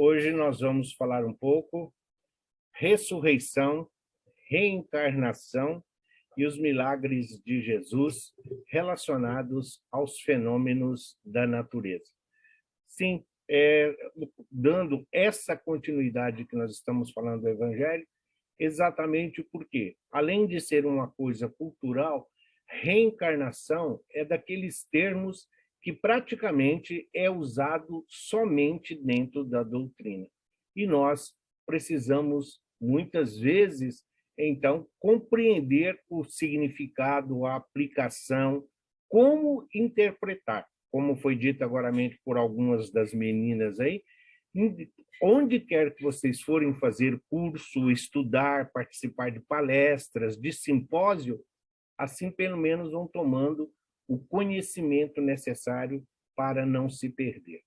Hoje nós vamos falar um pouco ressurreição, reencarnação e os milagres de Jesus relacionados aos fenômenos da natureza. Sim, dando essa continuidade que nós estamos falando do Evangelho, exatamente porque, além de ser uma coisa cultural, reencarnação é daqueles termos que praticamente é usado somente dentro da doutrina. E nós precisamos, muitas vezes, então, compreender o significado, a aplicação, como interpretar, como foi dito agora por algumas das meninas aí, onde quer que vocês forem fazer curso, estudar, participar de palestras, de simpósio, assim pelo menos vão tomando o conhecimento necessário para não se perder.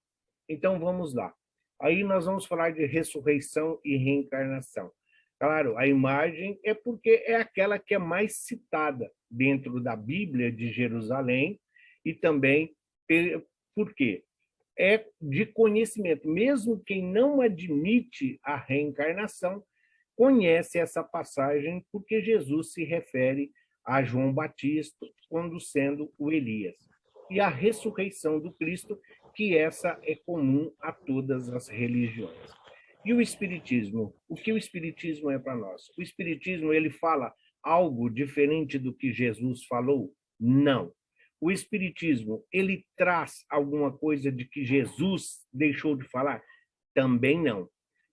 Então vamos lá. Aí nós vamos falar de ressurreição e reencarnação. Claro, a imagem é porque é aquela que é mais citada dentro da Bíblia de Jerusalém e também por quê? É de conhecimento. Mesmo quem não admite a reencarnação, conhece essa passagem porque Jesus se refere a João Batista quando sendo o Elias. E a ressurreição do Cristo, que essa é comum a todas as religiões. E o Espiritismo? O que o Espiritismo é para nós? O Espiritismo, ele fala algo diferente do que Jesus falou? Não. O Espiritismo, ele traz alguma coisa de que Jesus deixou de falar? Também não.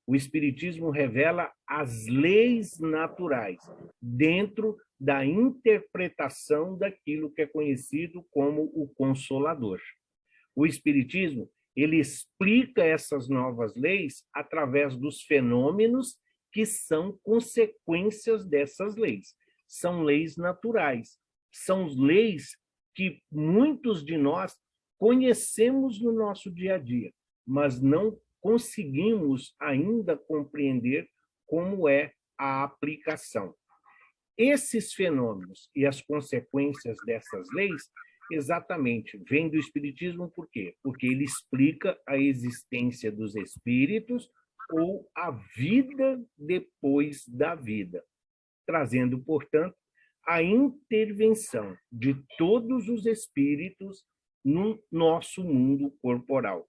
O Espiritismo revela as leis naturais dentro da interpretação daquilo que é conhecido como o Consolador. O Espiritismo, ele explica essas novas leis através dos fenômenos que são consequências dessas leis. São leis naturais, são leis que muitos de nós conhecemos no nosso dia a dia, mas não conseguimos ainda compreender como é a aplicação. Esses fenômenos e as consequências dessas leis, exatamente, vêm do Espiritismo por quê? Porque ele explica a existência dos espíritos ou a vida depois da vida, trazendo, portanto, a intervenção de todos os espíritos no nosso mundo corporal.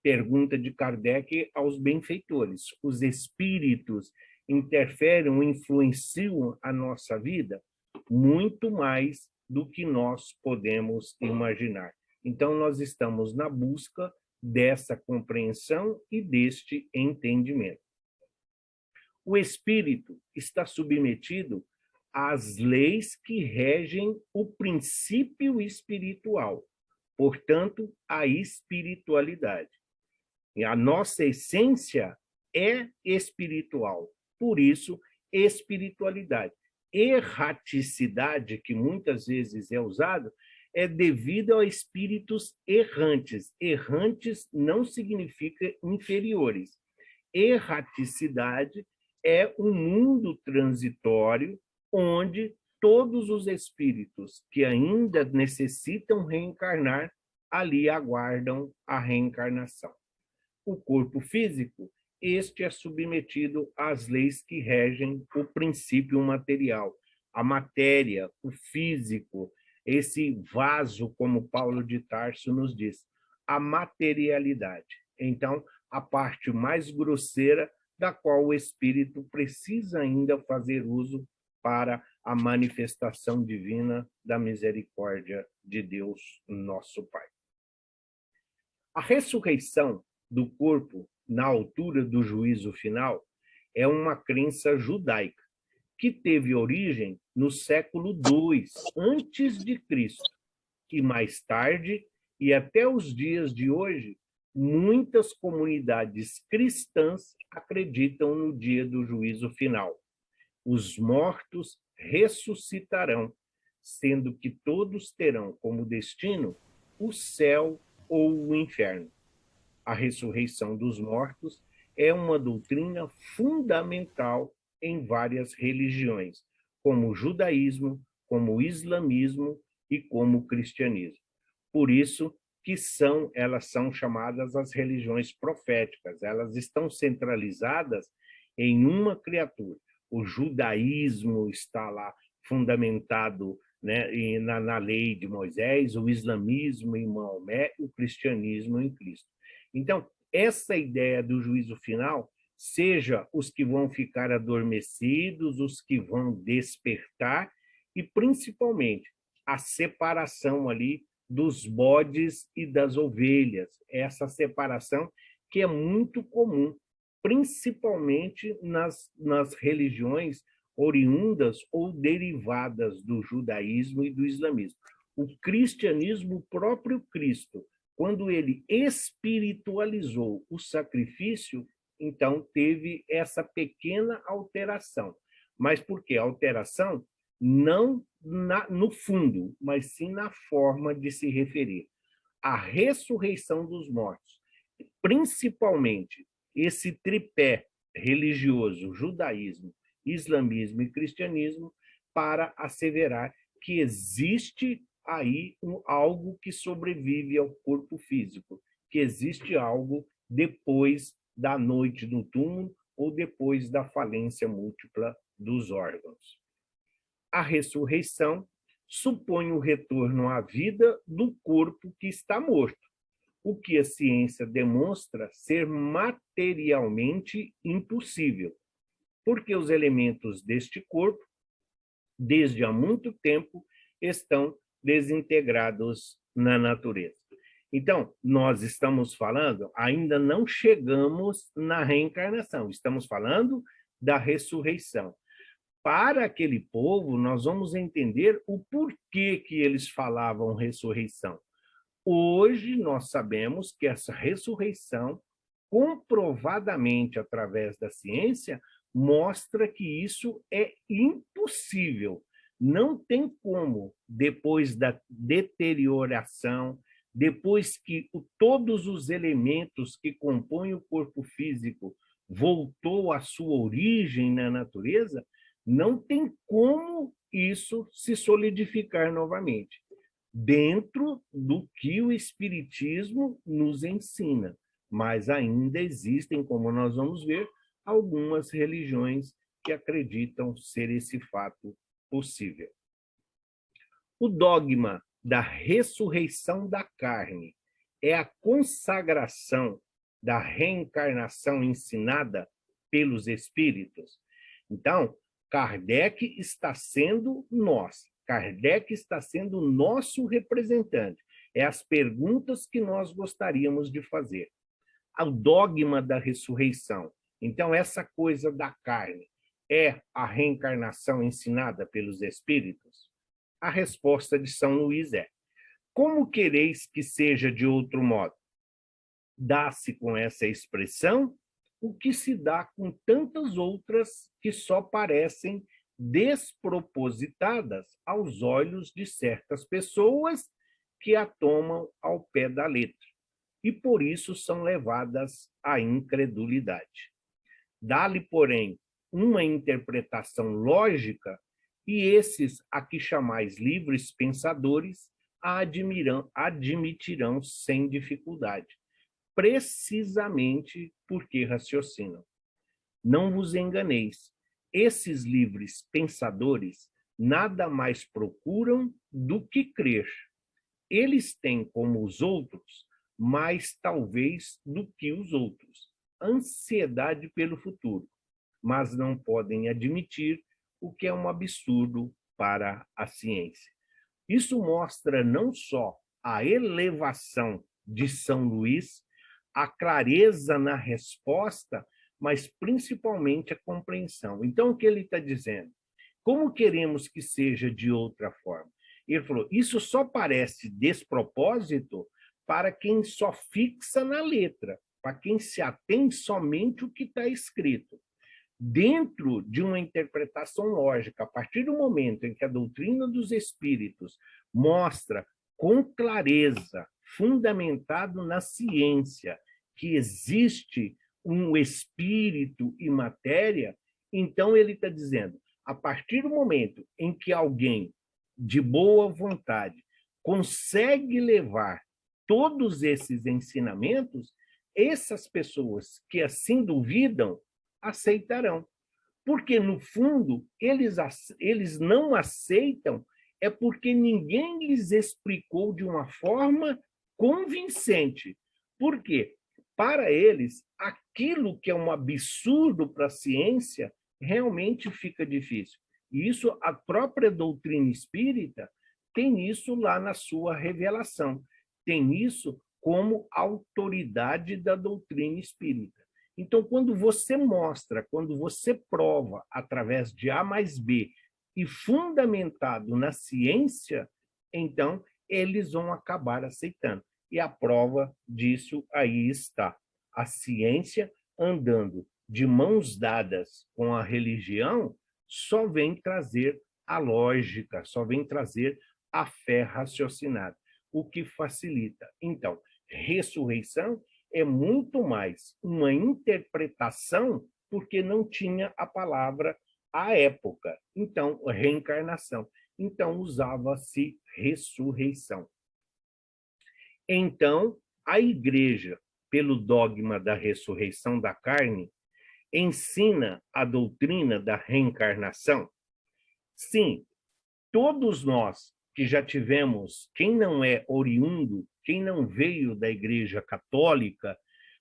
Pergunta de Kardec aos benfeitores: os espíritos interferem ou influenciam a nossa vida? Muito mais do que nós podemos imaginar. Então, nós estamos na busca dessa compreensão e deste entendimento. O espírito está submetido às leis que regem o princípio espiritual, portanto, a espiritualidade. E a nossa essência é espiritual, por isso, espiritualidade. Erraticidade, que muitas vezes é usado, é devido a espíritos errantes. Errantes não significa inferiores. Erraticidade é um mundo transitório onde todos os espíritos que ainda necessitam reencarnar, ali aguardam a reencarnação. O corpo físico, este é submetido às leis que regem o princípio material, a matéria, o físico, esse vaso, como Paulo de Tarso nos diz, a materialidade. Então, a parte mais grosseira da qual o espírito precisa ainda fazer uso para a manifestação divina da misericórdia de Deus, nosso Pai. A ressurreição do corpo na altura do juízo final é uma crença judaica que teve origem no século II antes de Cristo e mais tarde e até os dias de hoje muitas comunidades cristãs acreditam no dia do juízo final. Os mortos ressuscitarão, sendo que todos terão como destino o céu ou o inferno. A ressurreição dos mortos é uma doutrina fundamental em várias religiões, como o judaísmo, como o islamismo e como o cristianismo. Por isso elas são chamadas as religiões proféticas. Elas estão centralizadas em uma criatura. O judaísmo está lá fundamentado, né, na lei de Moisés, o islamismo em Maomé, o cristianismo em Cristo. Então, essa ideia do juízo final, seja os que vão ficar adormecidos, os que vão despertar, e principalmente a separação ali dos bodes e das ovelhas, essa separação que é muito comum, principalmente nas religiões oriundas ou derivadas do judaísmo e do islamismo. O cristianismo, o próprio Cristo, quando ele espiritualizou o sacrifício, então teve essa pequena alteração. Mas por que alteração? Não no fundo, mas sim na forma de se referir. A ressurreição dos mortos, principalmente esse tripé religioso, judaísmo, islamismo e cristianismo, para asseverar que existe aí algo que sobrevive ao corpo físico, que existe algo depois da noite no túmulo ou depois da falência múltipla dos órgãos. A ressurreição supõe o retorno à vida do corpo que está morto, o que a ciência demonstra ser materialmente impossível, porque os elementos deste corpo, desde há muito tempo, estão desintegrados na natureza. Então, nós estamos falando, ainda não chegamos na reencarnação, estamos falando da ressurreição. Para aquele povo, nós vamos entender o porquê que eles falavam ressurreição. Hoje, nós sabemos que essa ressurreição, comprovadamente através da ciência, mostra que isso é impossível. Não tem como, depois da deterioração, depois que todos os elementos que compõem o corpo físico voltou à sua origem na natureza, não tem como isso se solidificar novamente, dentro do que o Espiritismo nos ensina. Mas ainda existem, como nós vamos ver, algumas religiões que acreditam ser esse fato possível. O dogma da ressurreição da carne é a consagração da reencarnação ensinada pelos espíritos. Então, Kardec está sendo o nosso representante. É as perguntas que nós gostaríamos de fazer. O dogma da ressurreição. Então, essa coisa da carne é a reencarnação ensinada pelos espíritos? A resposta de São Luís é: como quereis que seja de outro modo? Dá-se com essa expressão o que se dá com tantas outras que só parecem despropositadas aos olhos de certas pessoas que a tomam ao pé da letra, e por isso são levadas à incredulidade. Dá-lhe, porém, uma interpretação lógica, e esses a que chamais livres pensadores a admitirão sem dificuldade, precisamente porque raciocinam. Não vos enganeis, esses livres pensadores nada mais procuram do que crer. Eles têm, como os outros, mais talvez do que os outros, ansiedade pelo futuro, mas não podem admitir o que é um absurdo para a ciência. Isso mostra não só a elevação de São Luís, a clareza na resposta, mas principalmente a compreensão. Então, o que ele está dizendo? Como queremos que seja de outra forma? Ele falou, isso só parece despropósito para quem só fixa na letra, para quem se atém somente o que está escrito. Dentro de uma interpretação lógica, a partir do momento em que a doutrina dos espíritos mostra com clareza, fundamentado na ciência, que existe um espírito e matéria, então ele está dizendo, a partir do momento em que alguém de boa vontade consegue levar todos esses ensinamentos, essas pessoas que assim duvidam, aceitarão. Porque, no fundo, eles não aceitam é porque ninguém lhes explicou de uma forma convincente. Por quê? Para eles, aquilo que é um absurdo para a ciência realmente fica difícil. E isso, a própria doutrina espírita tem isso lá na sua revelação, tem isso como autoridade da doutrina espírita. Então, quando você mostra, quando você prova através de A mais B e fundamentado na ciência, então eles vão acabar aceitando. E a prova disso aí está. A ciência andando de mãos dadas com a religião só vem trazer a lógica, só vem trazer a fé raciocinada, o que facilita. Então, ressurreição é muito mais uma interpretação, porque não tinha a palavra à época. Então, reencarnação. Então, usava-se ressurreição. Então, a igreja, pelo dogma da ressurreição da carne, ensina a doutrina da reencarnação. Sim, todos nós que já tivemos, quem não é oriundo, quem não veio da Igreja Católica,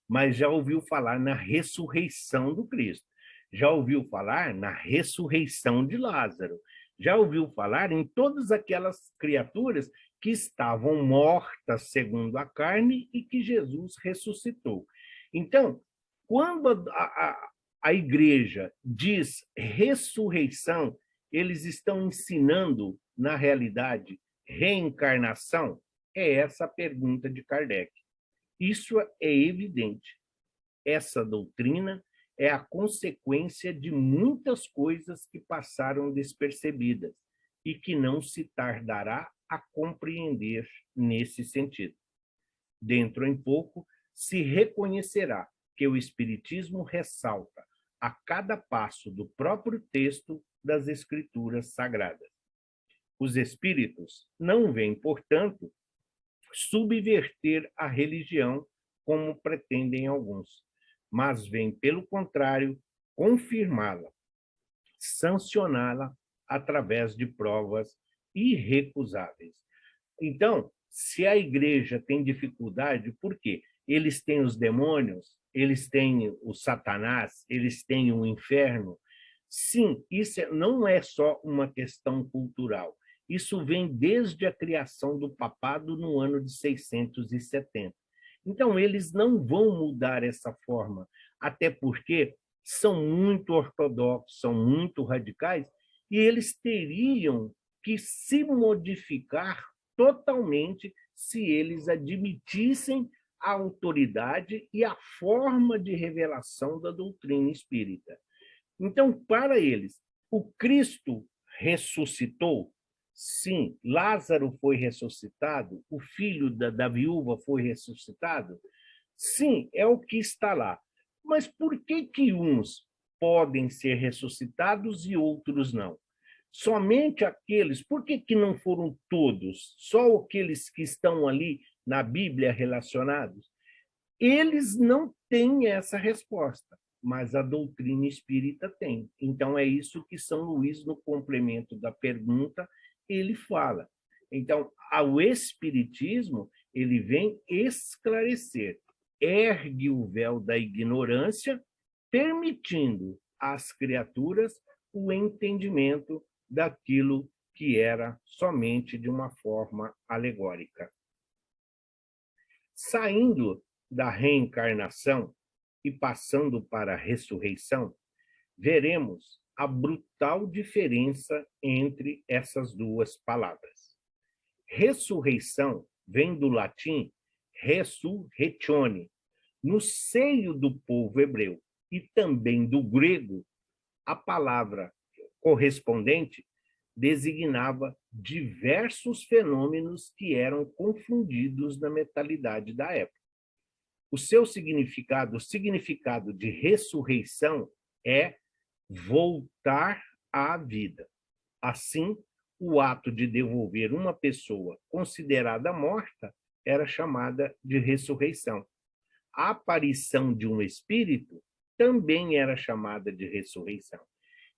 mas já ouviu falar na ressurreição do Cristo, já ouviu falar na ressurreição de Lázaro, já ouviu falar em todas aquelas criaturas que estavam mortas segundo a carne e que Jesus ressuscitou. Então, quando a igreja diz ressurreição, eles estão ensinando, na realidade, reencarnação? É essa a pergunta de Kardec. Isso é evidente. Essa doutrina é a consequência de muitas coisas que passaram despercebidas e que não se tardará a compreender nesse sentido. Dentro em pouco, se reconhecerá que o Espiritismo ressalta a cada passo do próprio texto das Escrituras Sagradas. Os espíritos não vêm, portanto, subverter a religião como pretendem alguns, mas vêm, pelo contrário, confirmá-la, sancioná-la através de provas irrecusáveis. Então, se a igreja tem dificuldade, por quê? Eles têm os demônios, eles têm o Satanás, eles têm o inferno. Sim, isso não é só uma questão cultural. Isso vem desde a criação do papado no ano de 670. Então, eles não vão mudar essa forma, até porque são muito ortodoxos, são muito radicais, e eles teriam que se modificar totalmente se eles admitissem a autoridade e a forma de revelação da doutrina espírita. Então, para eles, o Cristo ressuscitou? Sim. Lázaro foi ressuscitado? O filho da viúva foi ressuscitado? Sim, é o que está lá. Mas por que uns podem ser ressuscitados e outros não? Somente aqueles, por que não foram todos? Só aqueles que estão ali na Bíblia relacionados? Eles não têm essa resposta, mas a doutrina espírita tem. Então, é isso que São Luís, no complemento da pergunta, ele fala. Então, o espiritismo, ele vem esclarecer, ergue o véu da ignorância, permitindo às criaturas o entendimento daquilo que era somente de uma forma alegórica. Saindo da reencarnação e passando para a ressurreição, veremos a brutal diferença entre essas duas palavras. Ressurreição vem do latim resurretione. No seio do povo hebreu e também do grego, a palavra correspondente designava diversos fenômenos que eram confundidos na mentalidade da época. O significado de ressurreição é voltar à vida. Assim, o ato de devolver uma pessoa considerada morta era chamada de ressurreição. A aparição de um espírito também era chamada de ressurreição.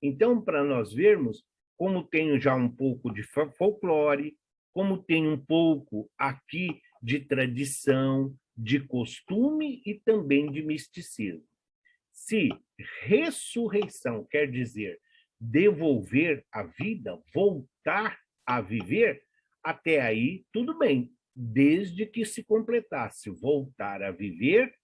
Então, para nós vermos, como tenho já um pouco de folclore, como tem um pouco aqui de tradição, de costume e também de misticismo. Se ressurreição quer dizer devolver a vida, voltar a viver, até aí tudo bem, desde que se completasse voltar a viver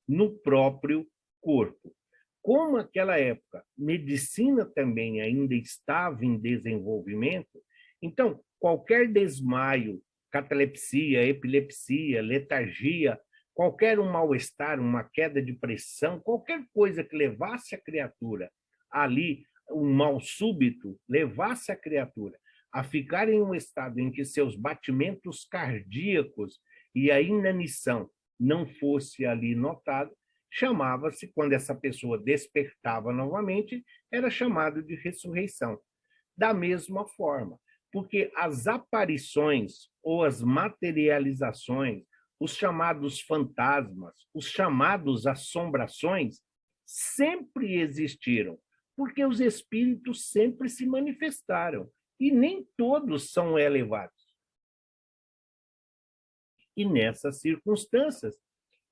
no próprio corpo. Como naquela época medicina também ainda estava em desenvolvimento, então qualquer desmaio, catalepsia, epilepsia, letargia, qualquer um mal-estar, uma queda de pressão, qualquer coisa que levasse a criatura ali, um mal súbito, levasse a criatura a ficar em um estado em que seus batimentos cardíacos e a inanição não fosse ali notado, chamava-se, quando essa pessoa despertava novamente, era chamado de ressurreição. Da mesma forma, porque as aparições ou as materializações, os chamados fantasmas, os chamados assombrações, sempre existiram, porque os espíritos sempre se manifestaram, e nem todos são elevados. E nessas circunstâncias,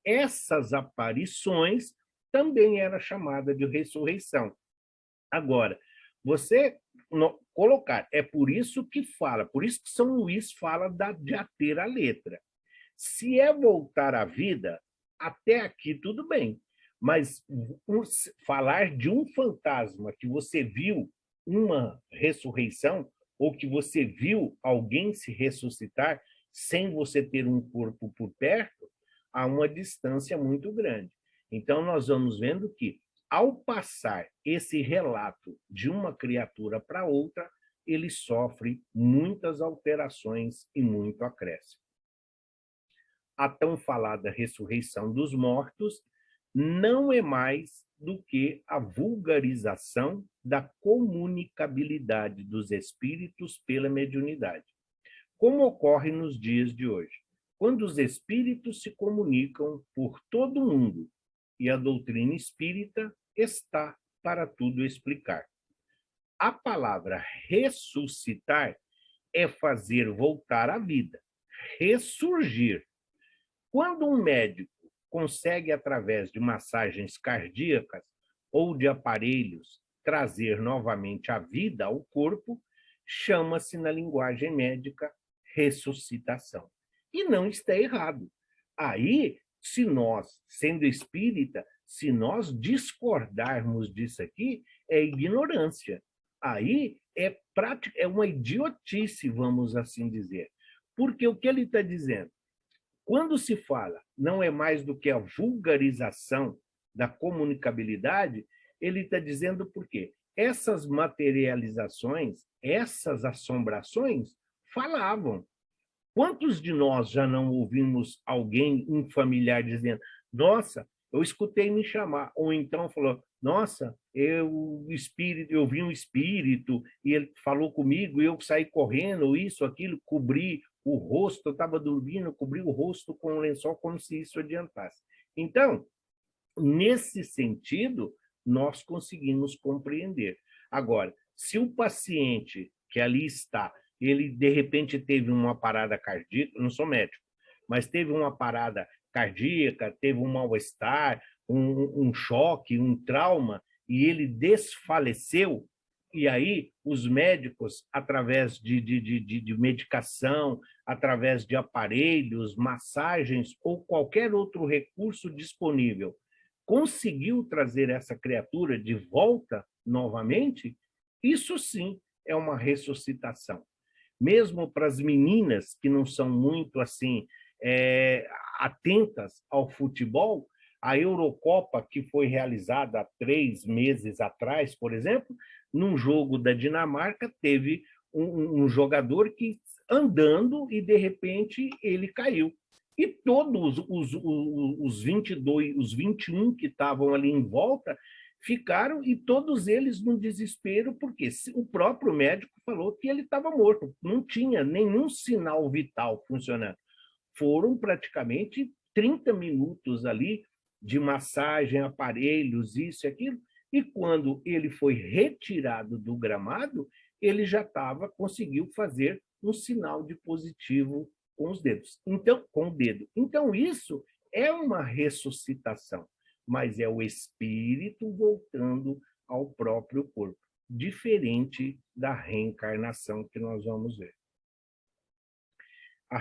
essas aparições também era chamada de ressurreição. Agora, você colocar, é por isso que fala, por isso que São Luís fala de ater a letra. Se é voltar à vida, até aqui tudo bem, mas falar de um fantasma que você viu uma ressurreição, ou que você viu alguém se ressuscitar sem você ter um corpo por perto, há uma distância muito grande. Então, nós vamos vendo que, ao passar esse relato de uma criatura para outra, ele sofre muitas alterações e muito acréscimo. A tão falada ressurreição dos mortos não é mais do que a vulgarização da comunicabilidade dos espíritos pela mediunidade, como ocorre nos dias de hoje, quando os espíritos se comunicam por todo o mundo e a doutrina espírita está para tudo explicar. A palavra ressuscitar é fazer voltar à vida, ressurgir. Quando um médico consegue, através de massagens cardíacas ou de aparelhos, trazer novamente a vida ao corpo, chama-se, na linguagem médica, ressuscitação. E não está errado. Aí, se nós, sendo espírita, se nós discordarmos disso aqui, é ignorância. Aí é uma idiotice, vamos assim dizer. Porque o que ele está dizendo? Quando se fala não é mais do que a vulgarização da comunicabilidade, ele está dizendo por quê? Essas materializações, essas assombrações, falavam. Quantos de nós já não ouvimos alguém, um familiar, dizendo: nossa, eu escutei me chamar, ou então falou: nossa, eu vi um espírito e ele falou comigo e eu saí correndo, ou isso, aquilo, cobri o rosto, eu estava dormindo, cobri o rosto com um lençol como se isso adiantasse. Então, nesse sentido, nós conseguimos compreender. Agora, se o paciente que ali está, ele de repente teve uma parada cardíaca, eu não sou médico, mas teve uma parada cardíaca, teve um mal-estar, um choque, um trauma, e ele desfaleceu, e aí os médicos, através de medicação, através de aparelhos, massagens ou qualquer outro recurso disponível, conseguiu trazer essa criatura de volta novamente, isso sim é uma ressuscitação. Mesmo para as meninas que não são muito assim atentas ao futebol, a Eurocopa, que foi realizada há 3 meses atrás, por exemplo, num jogo da Dinamarca, teve um jogador que andando e, de repente, ele caiu. E todos os 22, os 21 que estavam ali em volta ficaram, e todos eles num desespero, porque o próprio médico falou que ele estava morto, não tinha nenhum sinal vital funcionando. foram praticamente 30 minutos ali de massagem, aparelhos, isso e aquilo, e quando ele foi retirado do gramado, ele já conseguiu fazer um sinal de positivo com os dedos. Então, com o dedo. Então, isso é uma ressuscitação, mas é o espírito voltando ao próprio corpo, diferente da reencarnação que nós vamos ver. A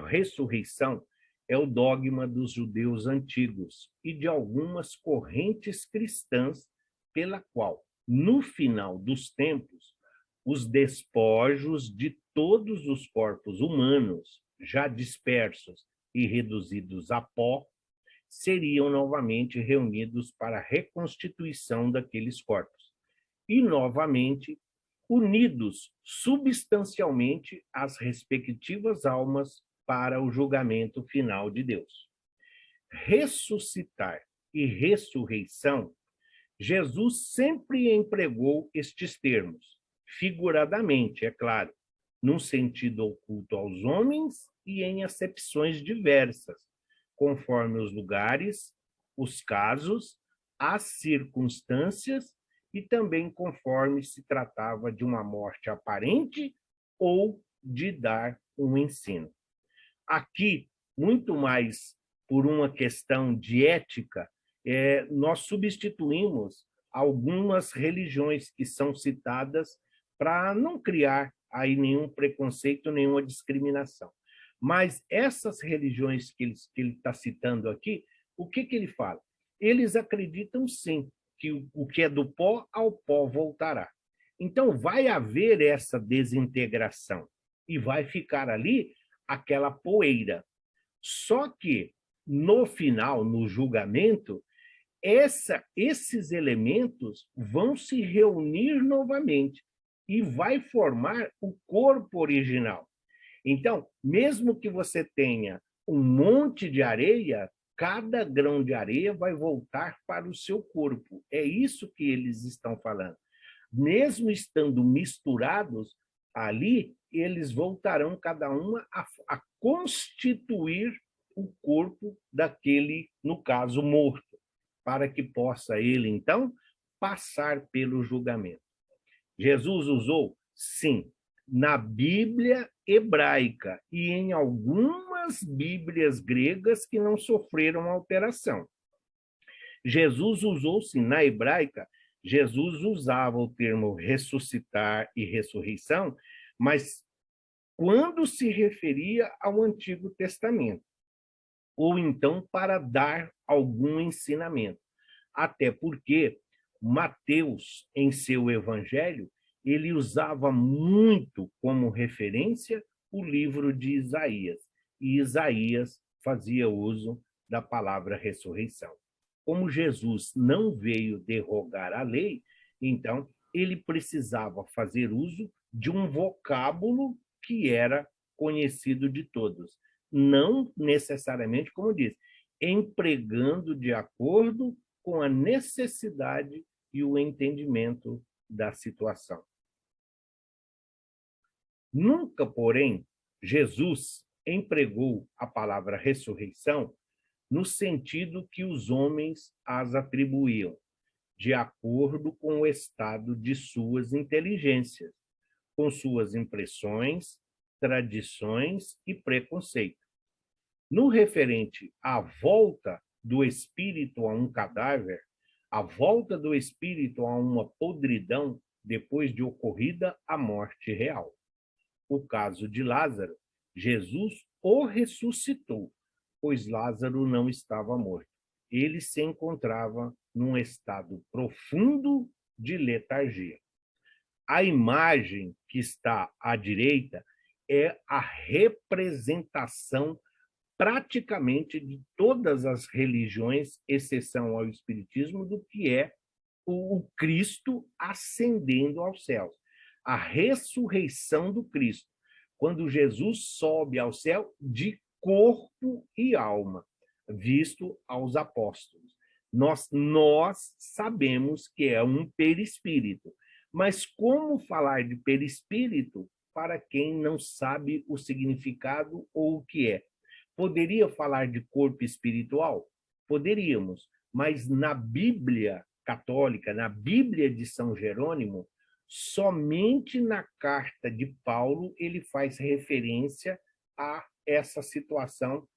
ressurreição é o dogma dos judeus antigos e de algumas correntes cristãs, pela qual, no final dos tempos, os despojos de todos os corpos humanos, já dispersos e reduzidos a pó, seriam novamente reunidos para a reconstituição daqueles corpos e, novamente, unidos substancialmente às respectivas almas para o julgamento final de Deus. Ressuscitar e ressurreição, Jesus sempre empregou estes termos, figuradamente, é claro, num sentido oculto aos homens e em acepções diversas, conforme os lugares, os casos, as circunstâncias e também conforme se tratava de uma morte aparente ou de dar um ensino. Aqui, muito mais por uma questão de ética, nós substituímos algumas religiões que são citadas para não criar aí nenhum preconceito, nenhuma discriminação. Mas essas religiões que ele está citando aqui, o que ele fala? Eles acreditam, sim, que o que é do pó ao pó voltará. Então, vai haver essa desintegração e vai ficar ali aquela poeira. Só que, no final, no julgamento, esses elementos vão se reunir novamente e vai formar o corpo original. Então, mesmo que você tenha um monte de areia, cada grão de areia vai voltar para o seu corpo. É isso que eles estão falando. Mesmo estando misturados ali, eles voltarão cada uma a constituir o corpo daquele, no caso, morto, para que possa ele, então, passar pelo julgamento. Jesus usou, sim, na Bíblia hebraica e em algumas Bíblias gregas que não sofreram alteração. Jesus usou, sim, na hebraica, Jesus usava o termo ressuscitar e ressurreição, mas quando se referia ao Antigo Testamento, ou então para dar algum ensinamento. Até porque Mateus, em seu evangelho, ele usava muito como referência o livro de Isaías, e Isaías fazia uso da palavra ressurreição. Como Jesus não veio derrogar a lei, então ele precisava fazer uso de um vocábulo que era conhecido de todos. Não necessariamente, como diz, empregando de acordo com a necessidade e o entendimento da situação. Nunca, porém, Jesus empregou a palavra ressurreição no sentido que os homens as atribuíam, de acordo com o estado de suas inteligências, com suas impressões, tradições e preconceito. No referente à volta do espírito a um cadáver, a volta do espírito a uma podridão depois de ocorrida a morte real. O caso de Lázaro, Jesus o ressuscitou, pois Lázaro não estava morto. Ele se encontrava num estado profundo de letargia. A imagem que está à direita é a representação praticamente de todas as religiões, exceção ao Espiritismo, do que é o Cristo ascendendo aos céus. A ressurreição do Cristo, quando Jesus sobe ao céu de corpo e alma, visto aos apóstolos. Nós sabemos que é um perispírito, mas como falar de perispírito para quem não sabe o significado ou o que é? Poderia falar de corpo espiritual? Poderíamos, mas na Bíblia católica, na Bíblia de São Jerônimo, somente na carta de Paulo ele faz referência a essa situação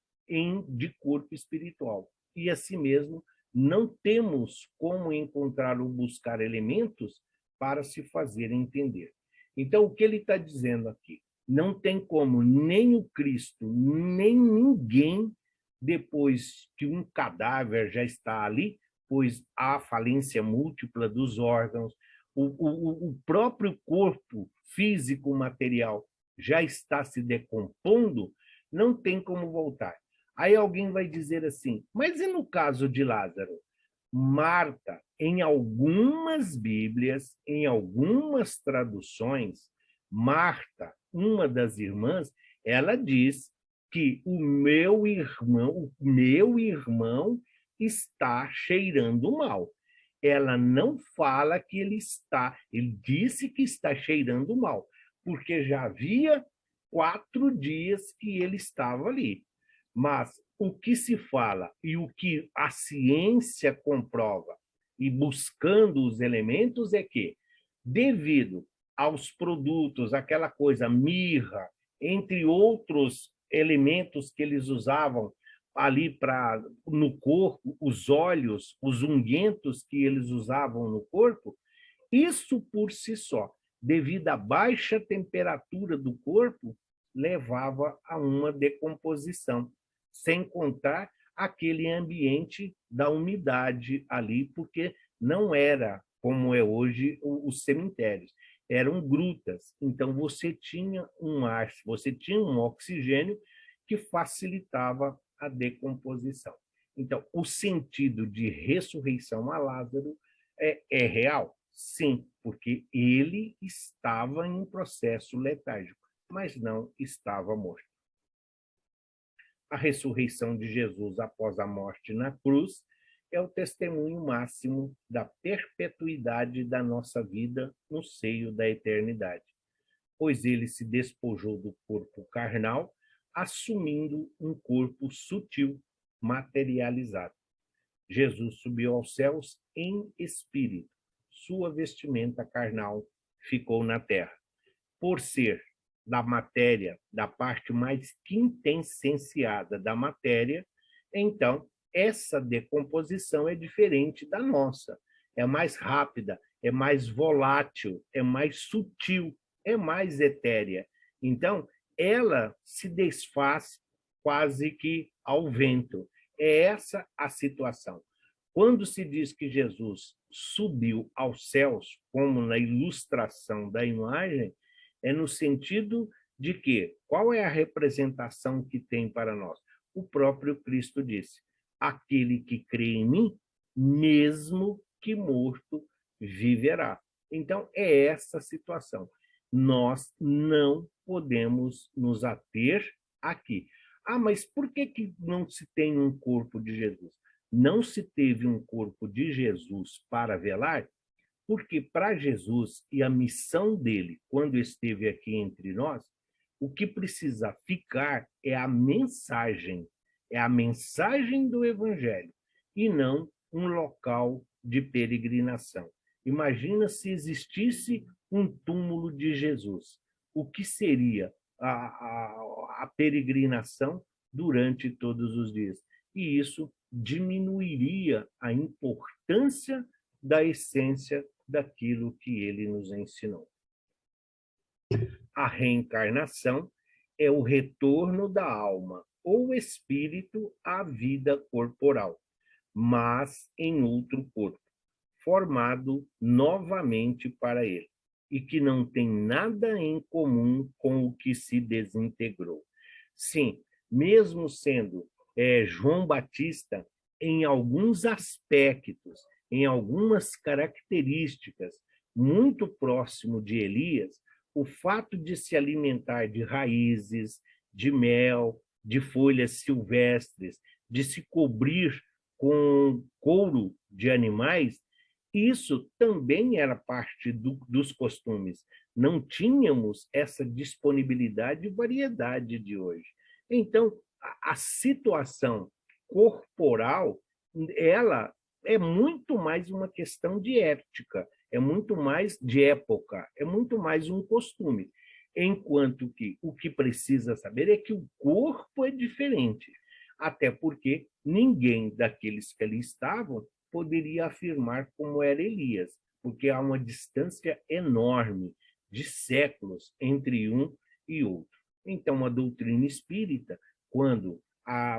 de corpo espiritual. E assim mesmo, não temos como encontrar ou buscar elementos para se fazer entender. Então, o que ele está dizendo aqui? Não tem como nem o Cristo, nem ninguém, depois que um cadáver já está ali, pois há falência múltipla dos órgãos, o próprio corpo físico material já está se decompondo, não tem como voltar. Aí alguém vai dizer assim, mas e no caso de Lázaro? Marta, em algumas Bíblias, em algumas traduções, Marta, uma das irmãs, ela diz que o meu irmão está cheirando mal. Ela não fala que ele disse que está cheirando mal, porque já havia 4 dias que ele estava ali. Mas o que se fala e o que a ciência comprova, e buscando os elementos, é que, devido aos produtos, aquela coisa, mirra, entre outros elementos que eles usavam ali no corpo, os óleos, os ungüentos que eles usavam no corpo, isso por si só, devido à baixa temperatura do corpo, levava a uma decomposição, sem contar aquele ambiente da umidade ali, porque não era como é hoje os cemitérios, eram grutas. Então você tinha um ar, você tinha um oxigênio que facilitava a decomposição. Então, o sentido de ressurreição a Lázaro é real? Sim, porque ele estava em um processo letárgico, mas não estava morto. A ressurreição de Jesus após a morte na cruz é o testemunho máximo da perpetuidade da nossa vida no seio da eternidade, pois ele se despojou do corpo carnal, assumindo um corpo sutil, materializado. Jesus subiu aos céus em espírito. Sua vestimenta carnal ficou na terra. Por ser da matéria, da parte mais quintessenciada da matéria, então essa decomposição é diferente da nossa. É mais rápida, é mais volátil, é mais sutil, é mais etérea. Então, ela se desfaz quase que ao vento. É essa a situação. Quando se diz que Jesus subiu aos céus, como na ilustração da imagem, é no sentido de que, qual é a representação que tem para nós? O próprio Cristo disse, aquele que crê em mim, mesmo que morto, viverá. Então, é essa situação. Nós não podemos nos ater aqui. Ah, mas por que não se tem um corpo de Jesus? Não se teve um corpo de Jesus para velar, porque para Jesus e a missão dele, quando esteve aqui entre nós, o que precisa ficar é a mensagem do Evangelho, e não um local de peregrinação. Imagina se existisse um túmulo de Jesus. O que seria a peregrinação durante todos os dias? E isso diminuiria a importância da essência daquilo que ele nos ensinou. A reencarnação é o retorno da alma ou espírito à vida corporal, mas em outro corpo, formado novamente para ele, e que não tem nada em comum com o que se desintegrou. Sim, mesmo sendo João Batista, em alguns aspectos, em algumas características, muito próximo de Elias, o fato de se alimentar de raízes, de mel, de folhas silvestres, de se cobrir com couro de animais, isso também era parte dos costumes. Não tínhamos essa disponibilidade e variedade de hoje. Então, a situação corporal, ela é muito mais uma questão de ética, é muito mais de época, é muito mais um costume. Enquanto que o que precisa saber é que o corpo é diferente, até porque ninguém daqueles que ali estavam poderia afirmar como era Elias, porque há uma distância enorme de séculos entre um e outro. Então, a doutrina espírita, quando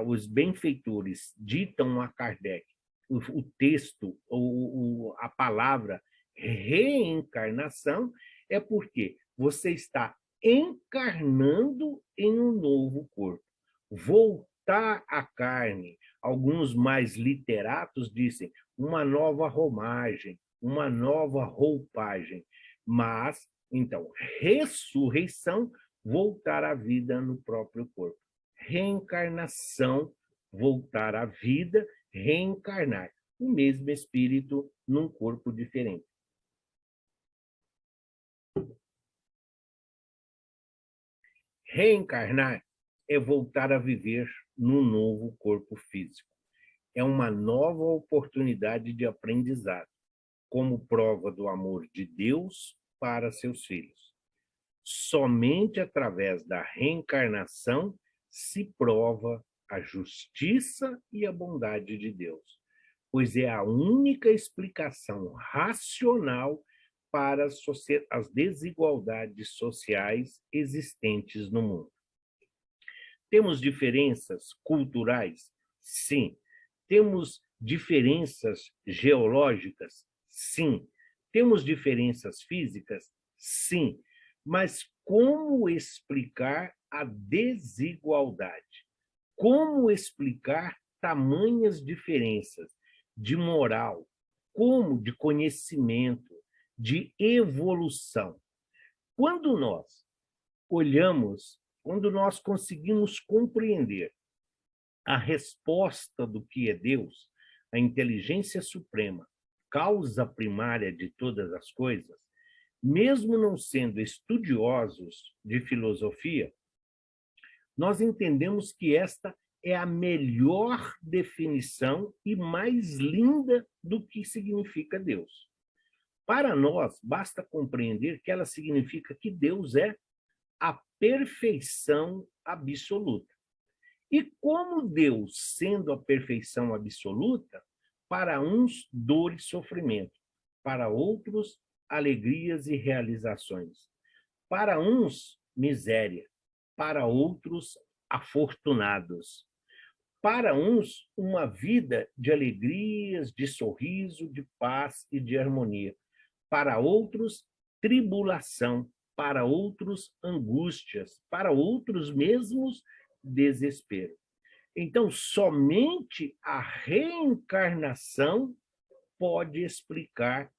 os benfeitores ditam a Kardec o texto, ou a palavra reencarnação, é porque você está encarnando em um novo corpo. Voltar à carne. Alguns mais literatos dizem uma nova romagem, uma nova roupagem. Mas, então, ressurreição, voltar à vida no próprio corpo. Reencarnação, voltar à vida, reencarnar. O mesmo espírito num corpo diferente. Reencarnar é voltar a viver num novo corpo físico. É uma nova oportunidade de aprendizado, como prova do amor de Deus para seus filhos. Somente através da reencarnação se prova a justiça e a bondade de Deus, pois é a única explicação racional para as desigualdades sociais existentes no mundo. Temos diferenças culturais? Sim. Temos diferenças geológicas? Sim. Temos diferenças físicas? Sim. Mas como explicar a desigualdade? Como explicar tamanhas diferenças de moral, como de conhecimento, de evolução? Quando nós olhamos, quando nós conseguimos compreender a resposta do que é Deus, a inteligência suprema, causa primária de todas as coisas, mesmo não sendo estudiosos de filosofia, nós entendemos que esta é a melhor definição e mais linda do que significa Deus. Para nós, basta compreender que ela significa que Deus é a perfeição absoluta. E como Deus, sendo a perfeição absoluta, para uns dor e sofrimento, para outros alegrias e realizações, para uns miséria, para outros afortunados, para uns uma vida de alegrias, de sorriso, de paz e de harmonia, para outros tribulação, para outros angústias, para outros mesmos desespero. Então, somente a reencarnação pode explicar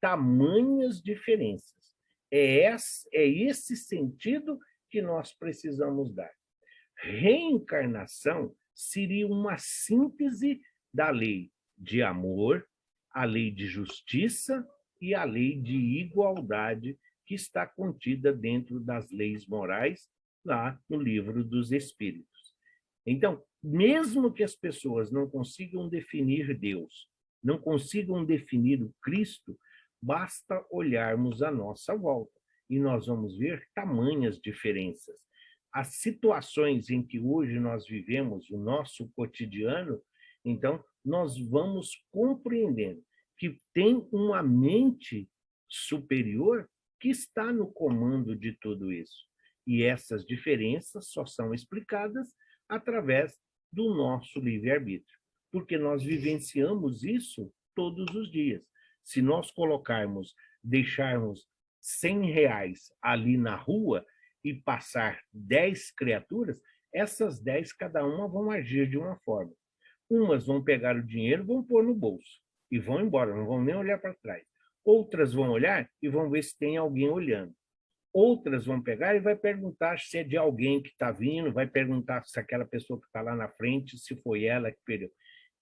tamanhas diferenças. É esse sentido que nós precisamos dar. Reencarnação seria uma síntese da lei de amor, a lei de justiça e a lei de igualdade que está contida dentro das leis morais lá no Livro dos Espíritos. Então, mesmo que as pessoas não consigam definir Deus, não consigam definir o Cristo, basta olharmos à nossa volta e nós vamos ver tamanhas diferenças. As situações em que hoje nós vivemos, o nosso cotidiano, então, nós vamos compreendendo que tem uma mente superior que está no comando de tudo isso. E essas diferenças só são explicadas através do nosso livre-arbítrio, porque nós vivenciamos isso todos os dias. Se nós deixarmos R$ 100 ali na rua e passar 10 criaturas, essas 10, cada uma vão agir de uma forma. Umas vão pegar o dinheiro, vão pôr no bolso e vão embora, não vão nem olhar para trás. Outras vão olhar e vão ver se tem alguém olhando. Outras vão pegar e vai perguntar se é de alguém que está vindo, vai perguntar se aquela pessoa que está lá na frente, se foi ela que perdeu.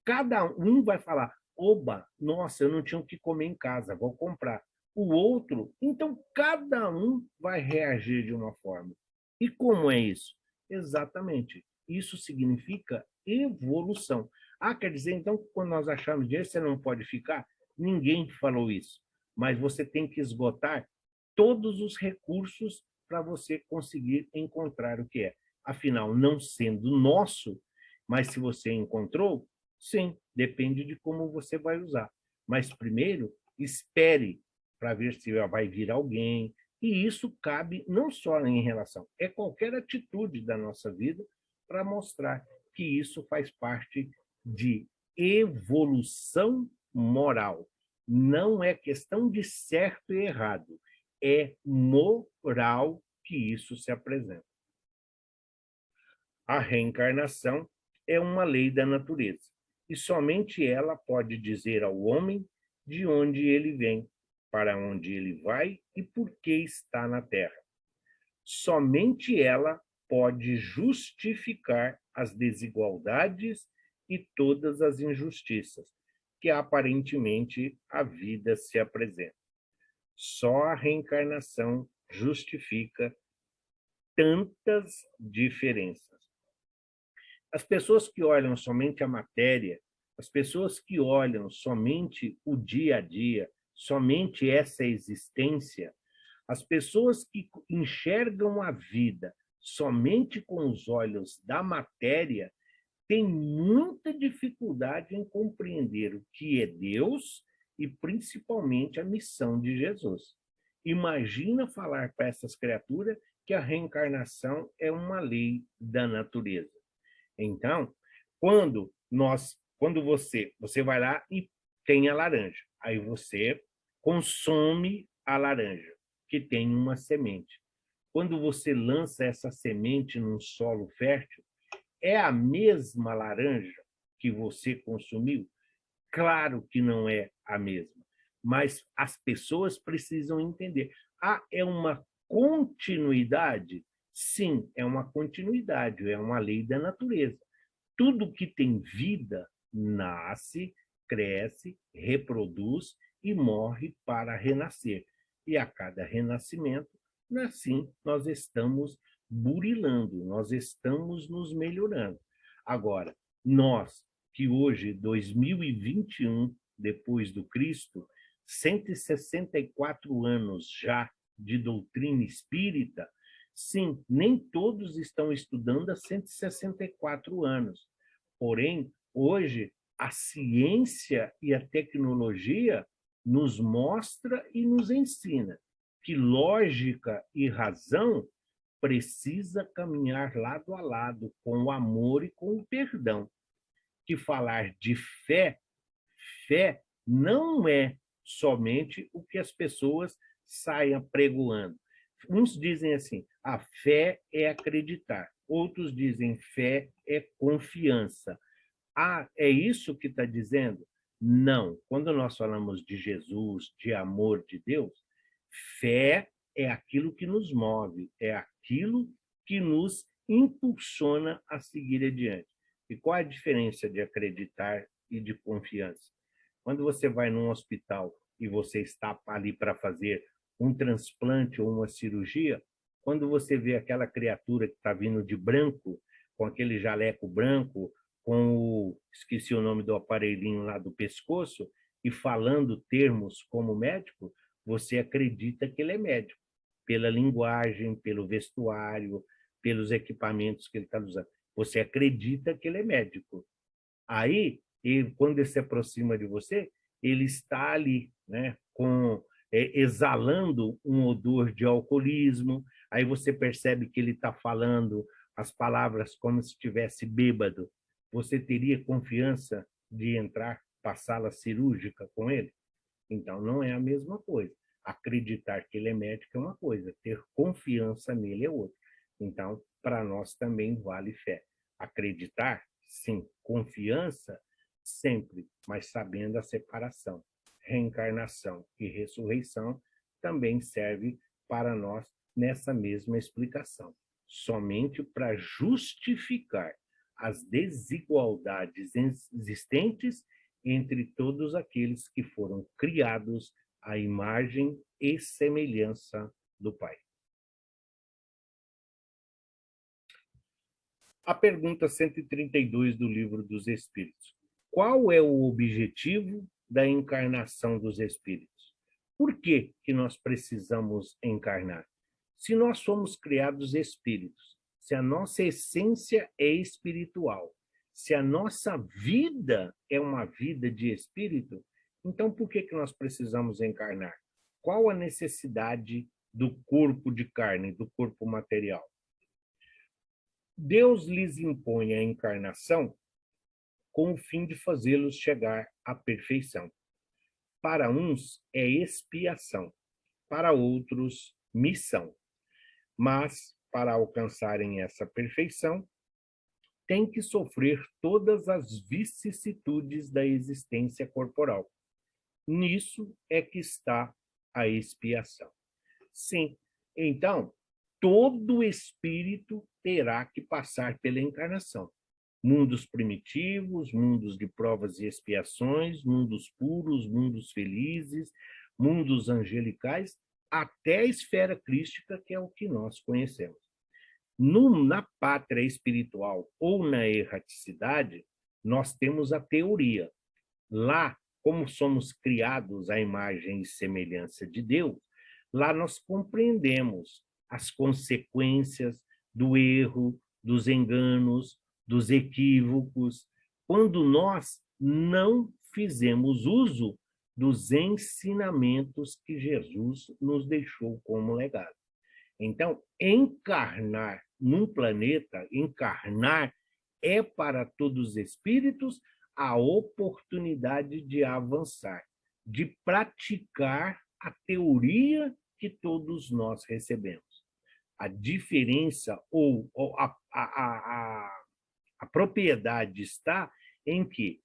Cada um vai falar, oba, nossa, eu não tinha o que comer em casa, vou comprar. O outro, então cada um vai reagir de uma forma. E como é isso? Exatamente, Isso significa evolução. Ah, quer dizer, então, quando nós achamos dinheiro, você não pode ficar? Ninguém falou isso. Mas você tem que esgotar todos os recursos para você conseguir encontrar o que é. Afinal, não sendo nosso, mas se você encontrou, sim, depende de como você vai usar. Mas primeiro, espere para ver se vai vir alguém. E isso cabe não só em relação, é qualquer atitude da nossa vida para mostrar que isso faz parte de evolução moral. Não é questão de certo e errado, é moral que isso se apresenta. A reencarnação é uma lei da natureza, e somente ela pode dizer ao homem de onde ele vem, para onde ele vai e por que está na Terra. Somente ela pode justificar as desigualdades e todas as injustiças que aparentemente a vida se apresenta. Só a reencarnação justifica tantas diferenças. As pessoas que olham somente a matéria, as pessoas que olham somente o dia a dia, somente essa existência, as pessoas que enxergam a vida somente com os olhos da matéria têm muita dificuldade em compreender o que é Deus e principalmente a missão de Jesus. Imagina falar para essas criaturas que a reencarnação é uma lei da natureza. Então, quando você vai lá e tem a laranja, aí você consome a laranja, que tem uma semente. Quando você lança essa semente num solo fértil, é a mesma laranja que você consumiu? Claro que não é a mesma, mas as pessoas precisam entender. Ah, é uma continuidade? Sim, é uma continuidade, é uma lei da natureza. Tudo que tem vida nasce, cresce, reproduz e morre para renascer. E a cada renascimento, assim, nós estamos burilando, nós estamos nos melhorando. Agora, nós que hoje, 2021, depois do Cristo, 164 anos já de doutrina espírita, sim, nem todos estão estudando há 164 anos. Porém, hoje, a ciência e a tecnologia nos mostra e nos ensina que lógica e razão precisa caminhar lado a lado com o amor e com o perdão. Que falar de fé, fé não é somente o que as pessoas saiam pregoando. Uns dizem assim, a fé é acreditar. Outros dizem fé é confiança. Ah, é isso que está dizendo? Não. Quando nós falamos de Jesus, de amor de Deus, fé é aquilo que nos move, é aquilo que nos impulsiona a seguir adiante. E qual é a diferença de acreditar e de confiança? Quando você vai num hospital e você está ali para fazer um transplante ou uma cirurgia, quando você vê aquela criatura que está vindo de branco, com aquele jaleco branco, esqueci o nome do aparelhinho lá do pescoço, e falando termos como médico, você acredita que ele é médico, pela linguagem, pelo vestuário, pelos equipamentos que ele está usando. Você acredita que ele é médico. Aí, quando ele se aproxima de você, ele está ali, né, exalando um odor de alcoolismo. Aí você percebe que ele está falando as palavras como se estivesse bêbado. Você teria confiança de entrar para a sala cirúrgica com ele? Então, não é a mesma coisa. Acreditar que ele é médico é uma coisa, ter confiança nele é outra. Então, para nós também vale fé. Acreditar, sim. Confiança, sempre, mas sabendo a separação. Reencarnação e ressurreição também serve para nós nessa mesma explicação. Somente para justificar as desigualdades existentes entre todos aqueles que foram criados à imagem e semelhança do Pai. A pergunta 132 do Livro dos Espíritos. Qual é o objetivo da encarnação dos espíritos? Por que que nós precisamos encarnar? Se nós somos criados espíritos, se a nossa essência é espiritual, se a nossa vida é uma vida de espírito, então por que que nós precisamos encarnar? Qual a necessidade do corpo de carne, do corpo material? Deus lhes impõe a encarnação com o fim de fazê-los chegar à perfeição. Para uns é expiação, para outros, missão. Mas, para alcançarem essa perfeição, têm que sofrer todas as vicissitudes da existência corporal. Nisso é que está a expiação. Sim, então, todo espírito terá que passar pela encarnação. Mundos primitivos, mundos de provas e expiações, mundos puros, mundos felizes, mundos angelicais, até a esfera crística, que é o que nós conhecemos. Na pátria espiritual ou na erraticidade, nós temos a teoria. Lá, como somos criados à imagem e semelhança de Deus, lá nós compreendemos as consequências do erro, dos enganos, dos equívocos, quando nós não fizemos uso dos ensinamentos que Jesus nos deixou como legado. Então, encarnar num planeta, encarnar é para todos os espíritos a oportunidade de avançar, de praticar a teoria que todos nós recebemos. A diferença ou a propriedade está em que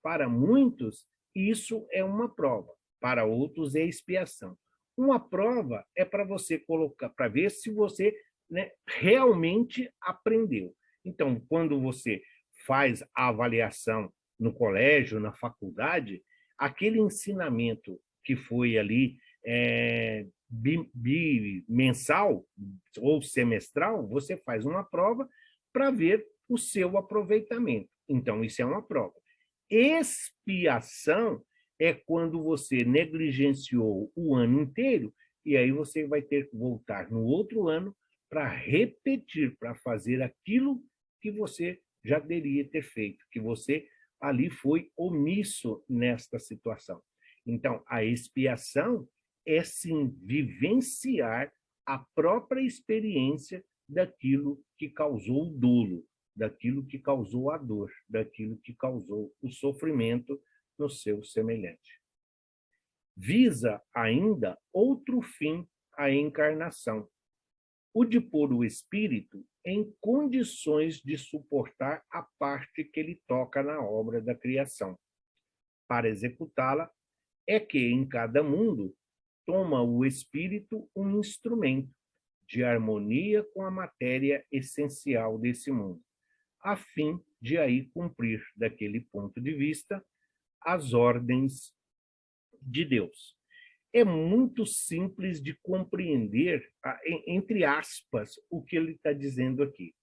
para muitos, isso é uma prova, para outros é expiação. Uma prova é para você colocar, para ver se você, né, realmente aprendeu. Então, quando você faz a avaliação no colégio, na faculdade, aquele ensinamento que foi ali bimensal ou semestral, você faz uma prova para ver o seu aproveitamento. Então, isso é uma prova. Expiação é quando você negligenciou o ano inteiro e aí você vai ter que voltar no outro ano para repetir, para fazer aquilo que você já deveria ter feito, que você ali foi omisso nesta situação. Então, a expiação é sim vivenciar a própria experiência daquilo que causou o dolo, daquilo que causou a dor, daquilo que causou o sofrimento no seu semelhante. Visa ainda outro fim a encarnação, o de pôr o espírito em condições de suportar a parte que ele toca na obra da criação. Para executá-la, é que em cada mundo toma o espírito um instrumento de harmonia com a matéria essencial desse mundo, a fim de aí cumprir, daquele ponto de vista, as ordens de Deus. É muito simples de compreender, entre aspas, o que ele está dizendo aqui.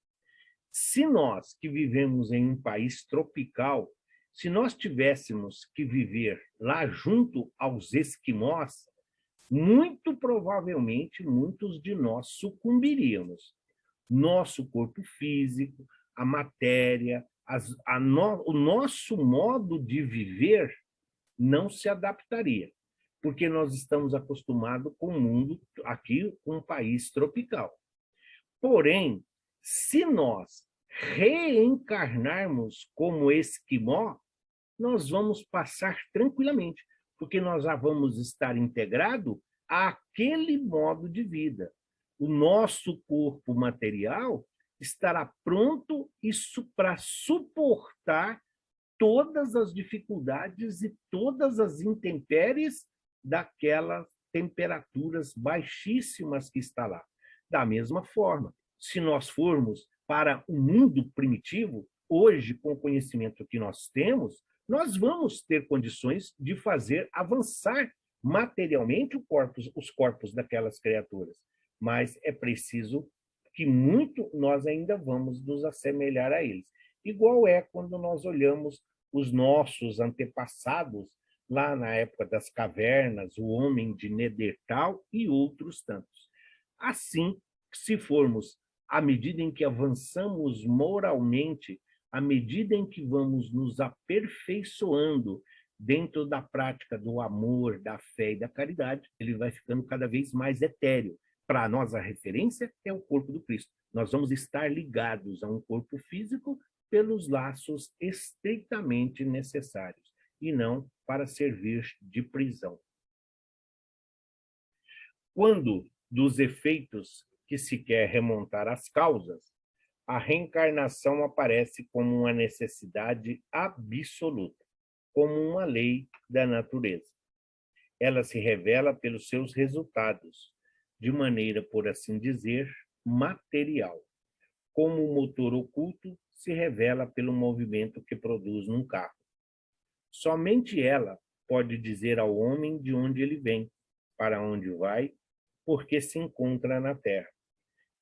Se nós que vivemos em um país tropical, se nós tivéssemos que viver lá junto aos esquimós, muito provavelmente muitos de nós sucumbiríamos. Nosso corpo físico, a matéria, o nosso modo de viver não se adaptaria, porque nós estamos acostumados com o mundo aqui, um país tropical. Porém, se nós reencarnarmos como esquimó, nós vamos passar tranquilamente, porque nós já vamos estar integrado àquele modo de vida. O nosso corpo material estará pronto para suportar todas as dificuldades e todas as intempéries daquelas temperaturas baixíssimas que está lá. Da mesma forma, se nós formos para o mundo primitivo, hoje, com o conhecimento que nós temos, nós vamos ter condições de fazer avançar materialmente os corpos daquelas criaturas. Mas é preciso que muito nós ainda vamos nos assemelhar a eles. Igual é quando nós olhamos os nossos antepassados, lá na época das cavernas, o homem de Neandertal e outros tantos. Assim, se formos, à medida em que avançamos moralmente, à medida em que vamos nos aperfeiçoando dentro da prática do amor, da fé e da caridade, ele vai ficando cada vez mais etéreo. Para nós, a referência é o corpo do Cristo. Nós vamos estar ligados a um corpo físico pelos laços estritamente necessários, e não para servir de prisão. Quando dos efeitos que se quer remontar às causas, a reencarnação aparece como uma necessidade absoluta, como uma lei da natureza. Ela se revela pelos seus resultados, de maneira, por assim dizer, material, como o motor oculto se revela pelo movimento que produz num carro. Somente ela pode dizer ao homem de onde ele vem, para onde vai, porque se encontra na Terra,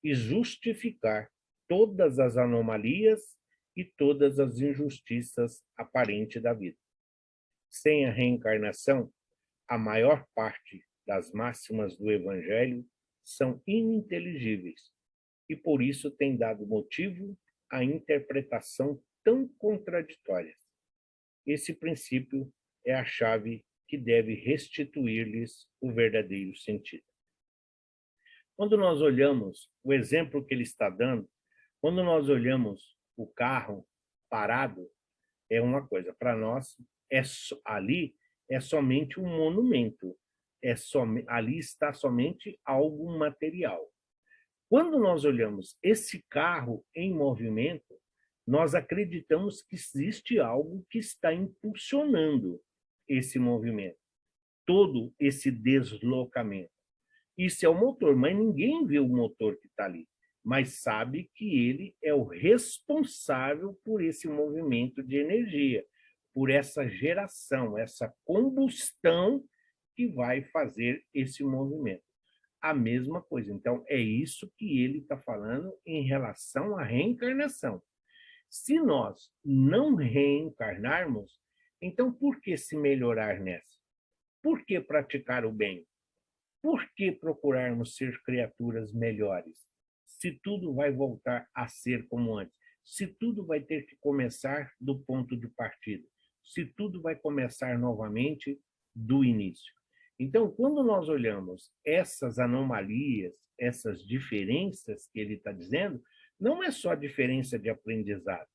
e justificar todas as anomalias e todas as injustiças aparentes da vida. Sem a reencarnação, a maior parte das máximas do Evangelho são ininteligíveis e por isso tem dado motivo à interpretação tão contraditórias. Esse princípio é a chave que deve restituir-lhes o verdadeiro sentido. Quando nós olhamos o exemplo que ele está dando, quando nós olhamos o carro parado, é uma coisa. Para nós, ali é somente um monumento. Ali está somente algo material. Quando nós olhamos esse carro em movimento, nós acreditamos que existe algo que está impulsionando esse movimento, todo esse deslocamento. Isso é o motor, mas ninguém vê o motor que está ali, mas sabe que ele é o responsável por esse movimento de energia, por essa geração, essa combustão que vai fazer esse movimento. A mesma coisa. Então, é isso que ele está falando em relação à reencarnação. Se nós não reencarnarmos, então por que se melhorar nessa? Por que praticar o bem? Por que procurarmos ser criaturas melhores? Se tudo vai voltar a ser como antes, se tudo vai ter que começar do ponto de partida, se tudo vai começar novamente do início. Então, quando nós olhamos essas anomalias, essas diferenças que ele está dizendo, não é só diferença de aprendizado.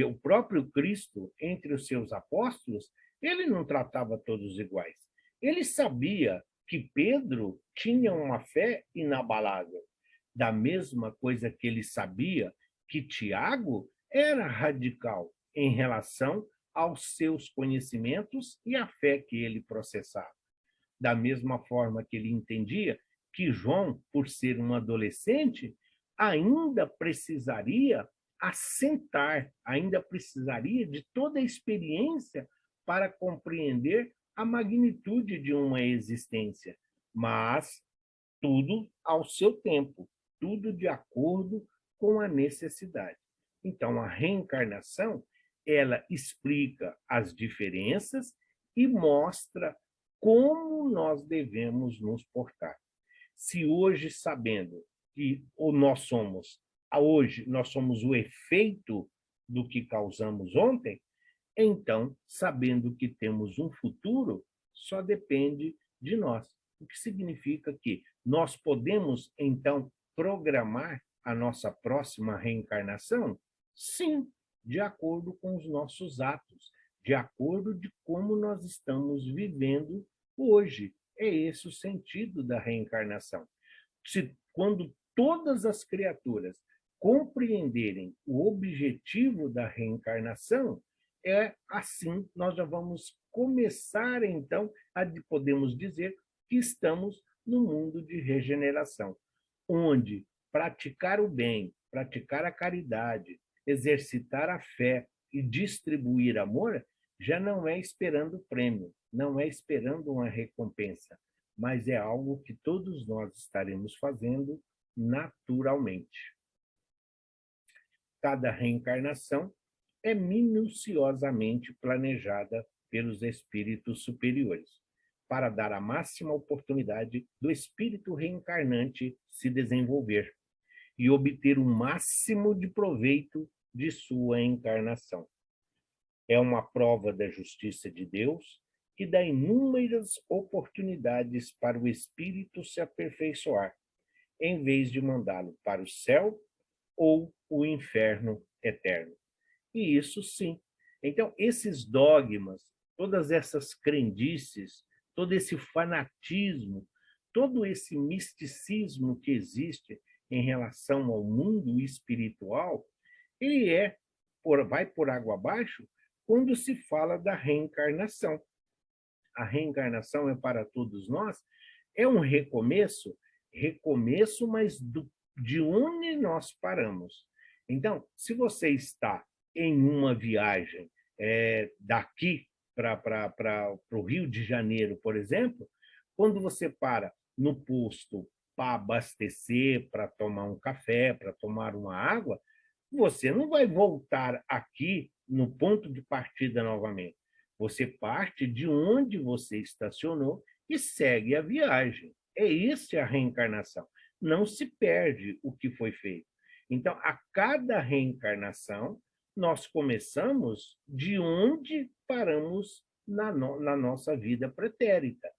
O próprio Cristo, entre os seus apóstolos, ele não tratava todos iguais. Ele sabia que Pedro tinha uma fé inabalável, da mesma coisa que ele sabia que Tiago era radical em relação aos seus conhecimentos e à fé que ele processava. Da mesma forma que ele entendia que João, por ser um adolescente, ainda precisaria assentar, ainda precisaria de toda a experiência para compreender a magnitude de uma existência, mas tudo ao seu tempo, tudo de acordo com a necessidade. Então, a reencarnação, ela explica as diferenças e mostra como nós devemos nos portar. Se hoje, sabendo que hoje nós somos o efeito do que causamos ontem, então, sabendo que temos um futuro, só depende de nós. O que significa que nós podemos, então, programar a nossa próxima reencarnação? Sim, de acordo com os nossos atos, de acordo de como nós estamos vivendo hoje. É esse o sentido da reencarnação. Quando todas as criaturas compreenderem o objetivo da reencarnação, assim nós já vamos começar, então, podemos dizer que estamos no mundo de regeneração, onde praticar o bem, praticar a caridade, exercitar a fé e distribuir amor já não é esperando prêmio, não é esperando uma recompensa, mas é algo que todos nós estaremos fazendo naturalmente. Cada reencarnação é minuciosamente planejada pelos espíritos superiores, para dar a máxima oportunidade do espírito reencarnante se desenvolver e obter o máximo de proveito de sua encarnação. É uma prova da justiça de Deus que dá inúmeras oportunidades para o espírito se aperfeiçoar, em vez de mandá-lo para o céu ou o inferno eterno. E isso sim. Então, esses dogmas, todas essas crendices, todo esse fanatismo, todo esse misticismo que existe em relação ao mundo espiritual, ele vai por água abaixo quando se fala da reencarnação. A reencarnação é para todos nós, é um recomeço, mas de onde nós paramos. Então, se você está em uma viagem daqui para o Rio de Janeiro, por exemplo, quando você para no posto para abastecer, para tomar um café, para tomar uma água, você não vai voltar aqui no ponto de partida novamente. Você parte de onde você estacionou e segue a viagem. É isso a reencarnação. Não se perde o que foi feito. Então, a cada reencarnação, nós começamos de onde paramos na nossa vida pretérita.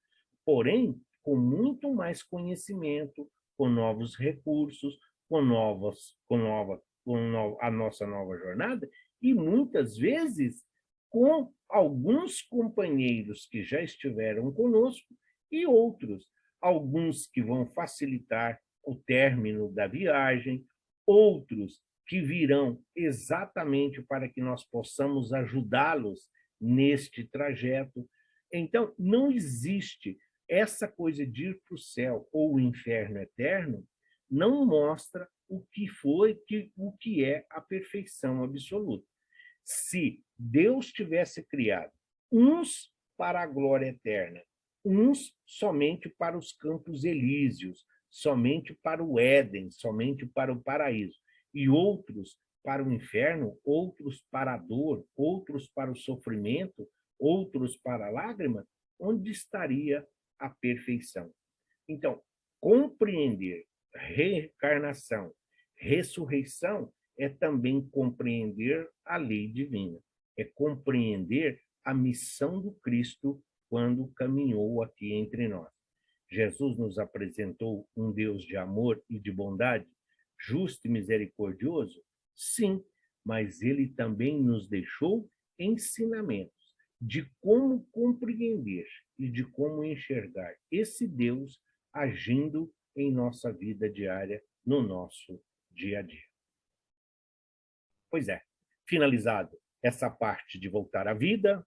Porém, com muito mais conhecimento, com novos recursos, com a nossa nova jornada, e muitas vezes com alguns companheiros que já estiveram conosco e outros, alguns que vão facilitar o término da viagem, outros que virão exatamente para que nós possamos ajudá-los neste trajeto. Então, não existe essa coisa de ir para o céu ou o inferno eterno, não mostra o que é a perfeição absoluta. Se Deus tivesse criado uns para a glória eterna, uns somente para os campos elíseos, somente para o Éden, somente para o paraíso, e outros para o inferno, outros para a dor, outros para o sofrimento, outros para a lágrima, onde estaria a perfeição? Então, compreender reencarnação, ressurreição, é também compreender a lei divina, é compreender a missão do Cristo quando caminhou aqui entre nós. Jesus nos apresentou um Deus de amor e de bondade, justo e misericordioso? Sim, mas ele também nos deixou ensinamentos de como compreender e de como enxergar esse Deus agindo em nossa vida diária, no nosso dia a dia. Pois é, finalizado essa parte de voltar à vida,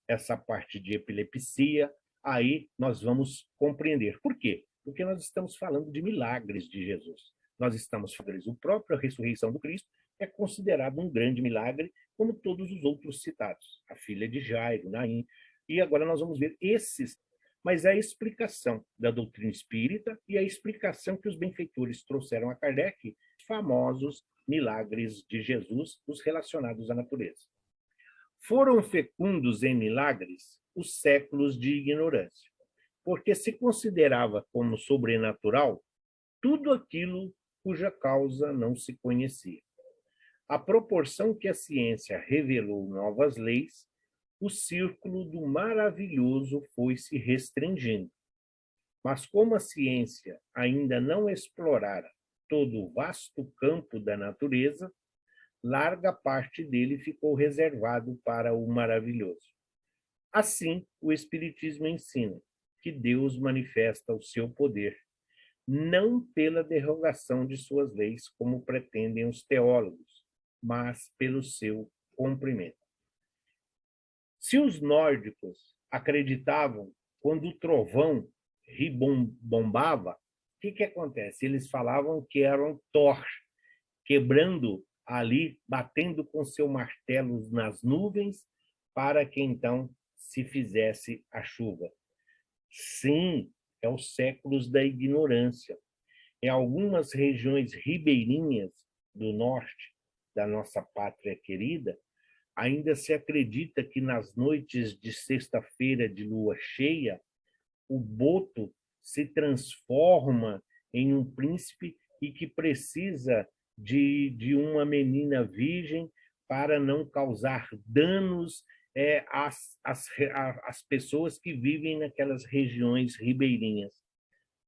essa parte de epilepsia, aí nós vamos compreender. Por quê? Porque nós estamos falando de milagres de Jesus. Nós estamos falando a própria ressurreição do Cristo é considerado um grande milagre, como todos os outros citados. A filha de Jairo, Naim. E agora nós vamos ver esses, mas a explicação da doutrina espírita e a explicação que os benfeitores trouxeram a Kardec, famosos milagres de Jesus, os relacionados à natureza. Foram fecundos em milagres os séculos de ignorância, porque se considerava como sobrenatural tudo aquilo cuja causa não se conhecia. À proporção que a ciência revelou novas leis, o círculo do maravilhoso foi se restringindo. Mas como a ciência ainda não explorara todo o vasto campo da natureza, larga parte dele ficou reservado para o maravilhoso. Assim, o Espiritismo ensina que Deus manifesta o seu poder, não pela derrogação de suas leis, como pretendem os teólogos, mas pelo seu cumprimento. Se os nórdicos acreditavam quando o trovão ribombava, o que acontece? Eles falavam que eram Thor, quebrando ali, batendo com seu martelo nas nuvens, para que então se fizesse a chuva. Sim, é os séculos da ignorância. Em algumas regiões ribeirinhas do norte da nossa pátria querida, ainda se acredita que nas noites de sexta-feira de lua cheia, o boto se transforma em um príncipe e que precisa de uma menina virgem para não causar danos às pessoas que vivem naquelas regiões ribeirinhas.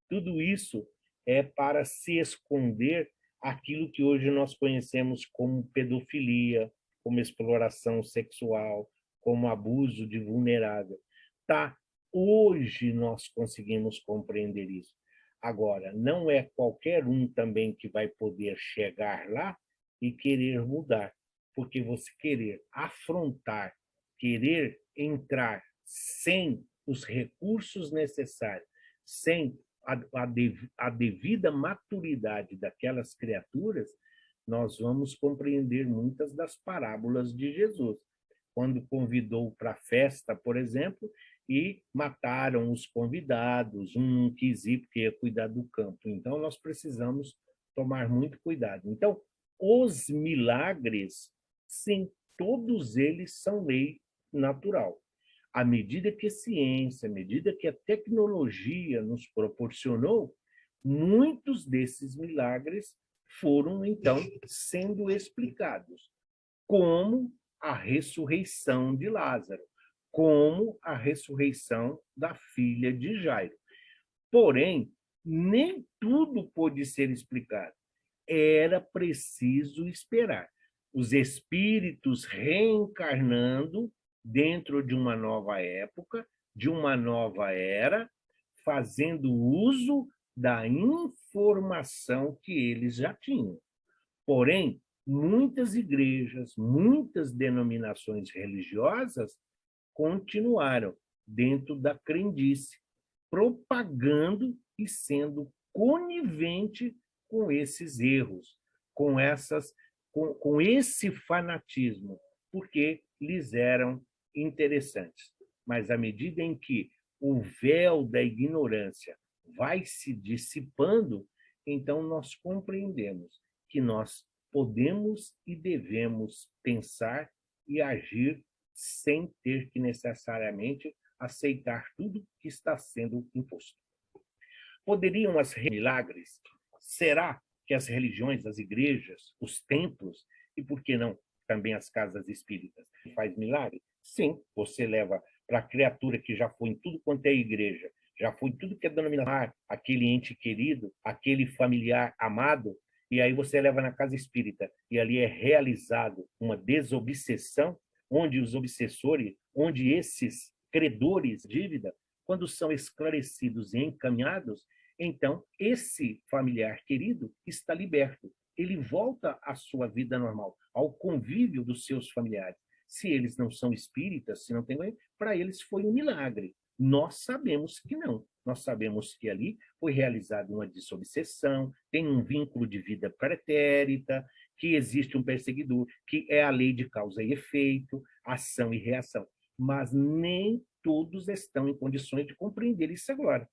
Tudo isso é para se esconder aquilo que hoje nós conhecemos como pedofilia, como exploração sexual, como abuso de vulnerável. Tá, hoje nós conseguimos compreender isso. Agora, não é qualquer um também que vai poder chegar lá e querer mudar, porque você querer afrontar, querer entrar sem os recursos necessários, sem a devida maturidade daquelas criaturas, nós vamos compreender muitas das parábolas de Jesus. Quando convidou para a festa, por exemplo, e mataram os convidados, um quis ir porque ia cuidar do campo. Então, nós precisamos tomar muito cuidado. Então, os milagres, sim, todos eles são lei natural. À medida que a ciência, à medida que a tecnologia nos proporcionou, muitos desses milagres foram, então, sendo explicados, como a ressurreição de Lázaro, como a ressurreição da filha de Jairo. Porém, nem tudo pôde ser explicado. Era preciso esperar. Os espíritos reencarnando dentro de uma nova época, de uma nova era, fazendo uso da informação que eles já tinham. Porém, muitas igrejas, muitas denominações religiosas continuaram dentro da crendice, propagando e sendo conivente com esses erros, com esse fanatismo, porque lhes eram interessantes. Mas à medida em que o véu da ignorância vai se dissipando, então nós compreendemos que nós podemos e devemos pensar e agir sem ter que necessariamente aceitar tudo que está sendo imposto. Poderiam as milagres? Será que as religiões, as igrejas, os templos e, por que não, também as casas espíritas faz milagre? Sim, você leva para a criatura que já foi em tudo quanto é igreja, já foi em tudo que é denominação, aquele ente querido, aquele familiar amado, e aí você leva na casa espírita e ali é realizado uma desobsessão, onde os obsessores, onde esses credores de dívida, quando são esclarecidos e encaminhados, então esse familiar querido está liberto. Ele volta à sua vida normal, ao convívio dos seus familiares. Se eles não são espíritas, se não tem, para eles foi um milagre. Nós sabemos que não. Nós sabemos que ali foi realizada uma desobsessão, tem um vínculo de vida pretérita, que existe um perseguidor, que é a lei de causa e efeito, ação e reação. Mas nem todos estão em condições de compreender isso agora.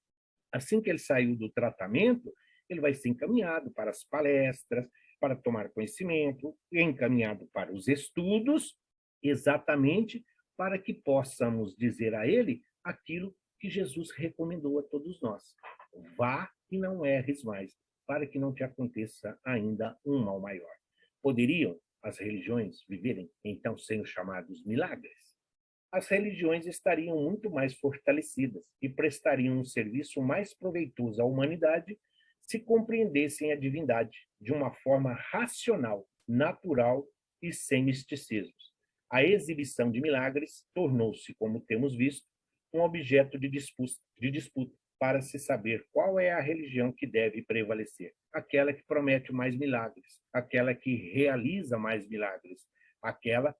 Assim que ele saiu do tratamento, ele vai ser encaminhado para as palestras, para tomar conhecimento, encaminhado para os estudos, exatamente para que possamos dizer a ele aquilo que Jesus recomendou a todos nós. Vá e não erres mais, para que não te aconteça ainda um mal maior. Poderiam as religiões viverem, então, sem os chamados milagres? As religiões estariam muito mais fortalecidas e prestariam um serviço mais proveitoso à humanidade se compreendessem a divindade de uma forma racional, natural e sem misticismos. A exibição de milagres tornou-se, como temos visto, um objeto de disputa para se saber qual é a religião que deve prevalecer. Aquela que promete mais milagres, aquela que realiza mais milagres,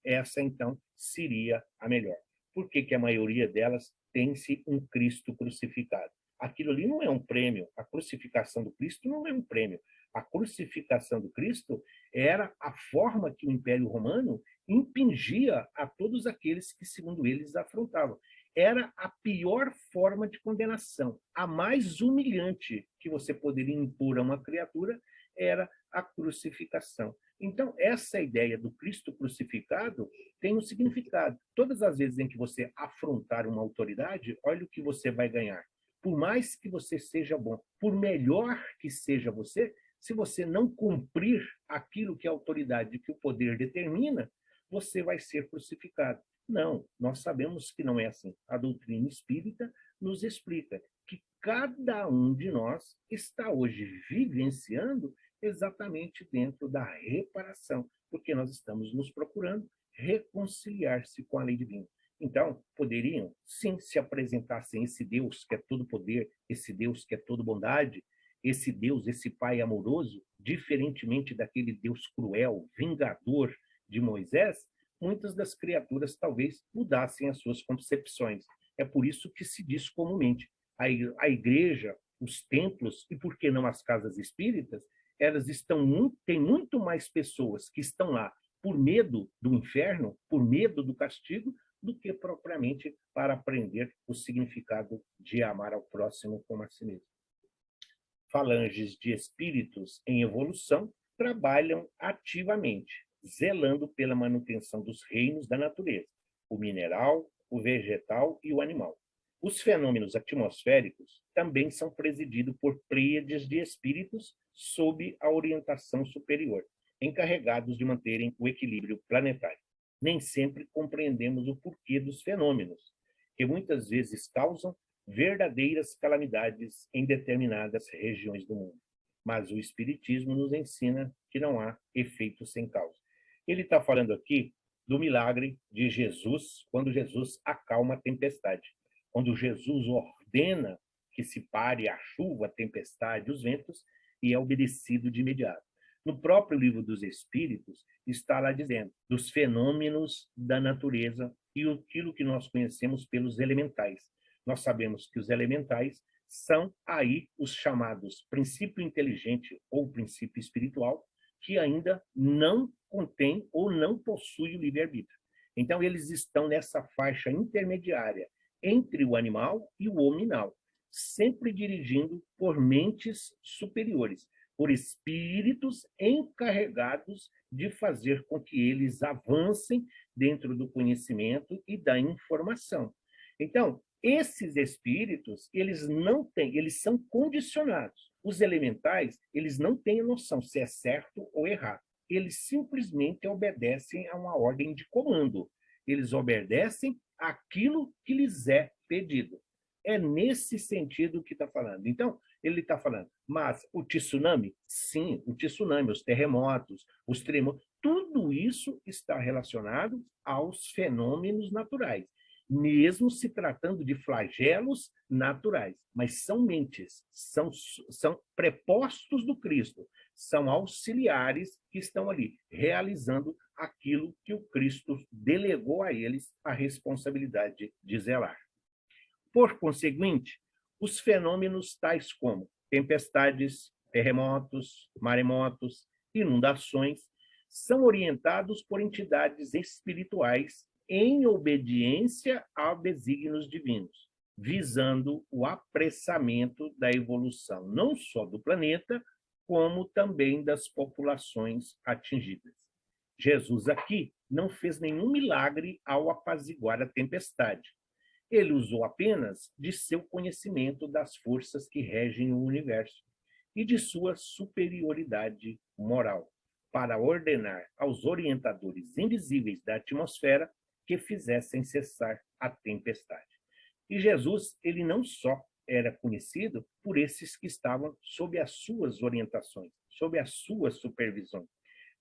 essa então seria a melhor. Por que a maioria delas tem-se um Cristo crucificado? Aquilo ali não é um prêmio, a crucificação do Cristo não é um prêmio. A crucificação do Cristo era a forma que o Império Romano impingia a todos aqueles que, segundo eles, afrontavam. era a pior forma de condenação. A mais humilhante que você poderia impor a uma criatura era a crucificação. Então, essa ideia do Cristo crucificado tem um significado. Todas as vezes em que você afrontar uma autoridade, olha o que você vai ganhar. Por mais que você seja bom, por melhor que seja você, se você não cumprir aquilo que a autoridade, que o poder determina, você vai ser crucificado. Não, nós sabemos que não é assim. A doutrina espírita nos explica que cada um de nós está hoje vivenciando exatamente dentro da reparação, porque nós estamos nos procurando reconciliar-se com a lei divina. Então, poderiam, sim, se apresentassem esse Deus que é todo poder, esse Deus que é todo bondade, esse Deus, esse Pai amoroso, diferentemente daquele Deus cruel, vingador de Moisés, muitas das criaturas talvez mudassem as suas concepções. É por isso que se diz comumente, a igreja, os templos e, por que não, as casas espíritas, elas têm muito mais pessoas que estão lá por medo do inferno, por medo do castigo, do que propriamente para aprender o significado de amar ao próximo como a si mesmo. Falanges de espíritos em evolução trabalham ativamente, zelando pela manutenção dos reinos da natureza, o mineral, o vegetal e o animal. Os fenômenos atmosféricos também são presididos por pleiades de espíritos sob a orientação superior, encarregados de manterem o equilíbrio planetário. Nem sempre compreendemos o porquê dos fenômenos, que muitas vezes causam verdadeiras calamidades em determinadas regiões do mundo. Mas o Espiritismo nos ensina que não há efeito sem causa. Ele está falando aqui do milagre de Jesus, quando Jesus acalma a tempestade. Quando Jesus ordena que se pare a chuva, a tempestade, os ventos, e é obedecido de imediato. No próprio Livro dos Espíritos, está lá dizendo dos fenômenos da natureza e aquilo que nós conhecemos pelos elementais. Nós sabemos que os elementais são aí os chamados princípio inteligente ou princípio espiritual, que ainda não contém ou não possui o livre-arbítrio. Então, eles estão nessa faixa intermediária entre o animal e o hominal, sempre dirigindo por mentes superiores, por espíritos encarregados de fazer com que eles avancem dentro do conhecimento e da informação. Então, esses espíritos, eles são condicionados. Os elementais, eles não têm noção se é certo ou errado. Eles simplesmente obedecem a uma ordem de comando. Eles obedecem aquilo que lhes é pedido. É nesse sentido que está falando. Então, ele está falando, mas o tsunami? Sim, o tsunami, os terremotos, os tremores, tudo isso está relacionado aos fenômenos naturais, mesmo se tratando de flagelos naturais, mas são mentes, são prepostos do Cristo, são auxiliares que estão ali, realizando aquilo que o Cristo delegou a eles a responsabilidade de zelar. Por conseguinte, os fenômenos tais como tempestades, terremotos, maremotos, inundações, são orientados por entidades espirituais em obediência a desígnios divinos, visando o apressamento da evolução, não só do planeta, como também das populações atingidas. Jesus aqui não fez nenhum milagre ao apaziguar a tempestade. Ele usou apenas de seu conhecimento das forças que regem o universo e de sua superioridade moral, para ordenar aos orientadores invisíveis da atmosfera que fizessem cessar a tempestade. E Jesus, ele não só era conhecido por esses que estavam sob as suas orientações, sob a sua supervisão.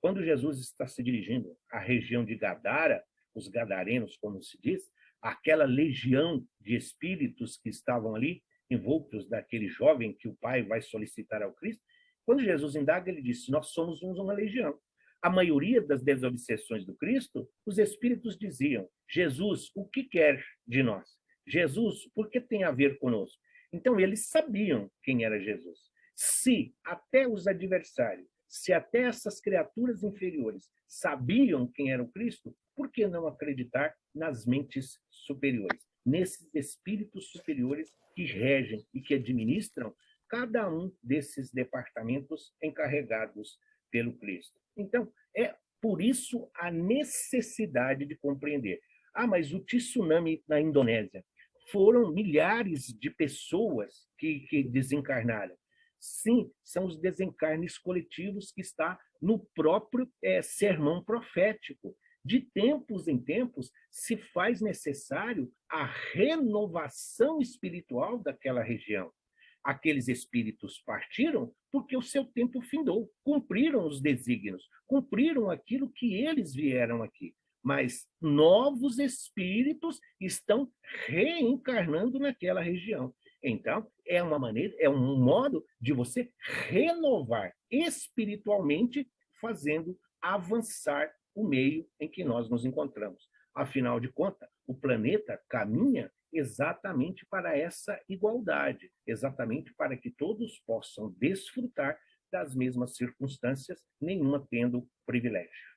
Quando Jesus está se dirigindo à região de Gadara, os gadarenos, como se diz, aquela legião de espíritos que estavam ali, envoltos daquele jovem que o pai vai solicitar ao Cristo, quando Jesus indaga, ele diz, nós somos uma legião. A maioria das desobsessões do Cristo, os espíritos diziam, Jesus, o que quer de nós? Jesus, por que tem a ver conosco? Então, eles sabiam quem era Jesus. Se até os adversários, se até essas criaturas inferiores sabiam quem era o Cristo, por que não acreditar nas mentes superiores? nesses espíritos superiores que regem e que administram cada um desses departamentos encarregados pelo Cristo. Então, é por isso a necessidade de compreender. Ah, mas o tsunami na Indonésia, foram milhares de pessoas que desencarnaram. Sim, são os desencarnes coletivos que está no próprio sermão profético. De tempos em tempos, se faz necessário a renovação espiritual daquela região. Aqueles espíritos partiram porque o seu tempo findou, cumpriram os desígnios, cumpriram aquilo que eles vieram aqui. Mas novos espíritos estão reencarnando naquela região. Então, é uma maneira, é um modo de você renovar espiritualmente, fazendo avançar o meio em que nós nos encontramos. Afinal de contas, o planeta caminha exatamente para essa igualdade, exatamente para que todos possam desfrutar das mesmas circunstâncias, nenhuma tendo privilégio.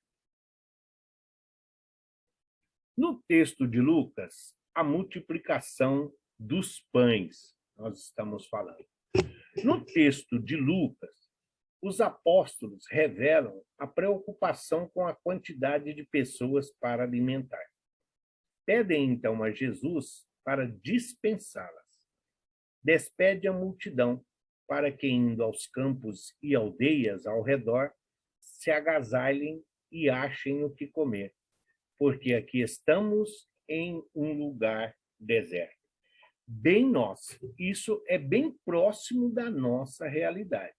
No texto de Lucas, a multiplicação dos pães, nós estamos falando. No texto de Lucas, os apóstolos revelam a preocupação com a quantidade de pessoas para alimentar. Pedem, então, a Jesus para dispensá-las. Despede a multidão para que, indo aos campos e aldeias ao redor, se agasalhem e achem o que comer, porque aqui estamos em um lugar deserto. Bem nosso, isso é bem próximo da nossa realidade.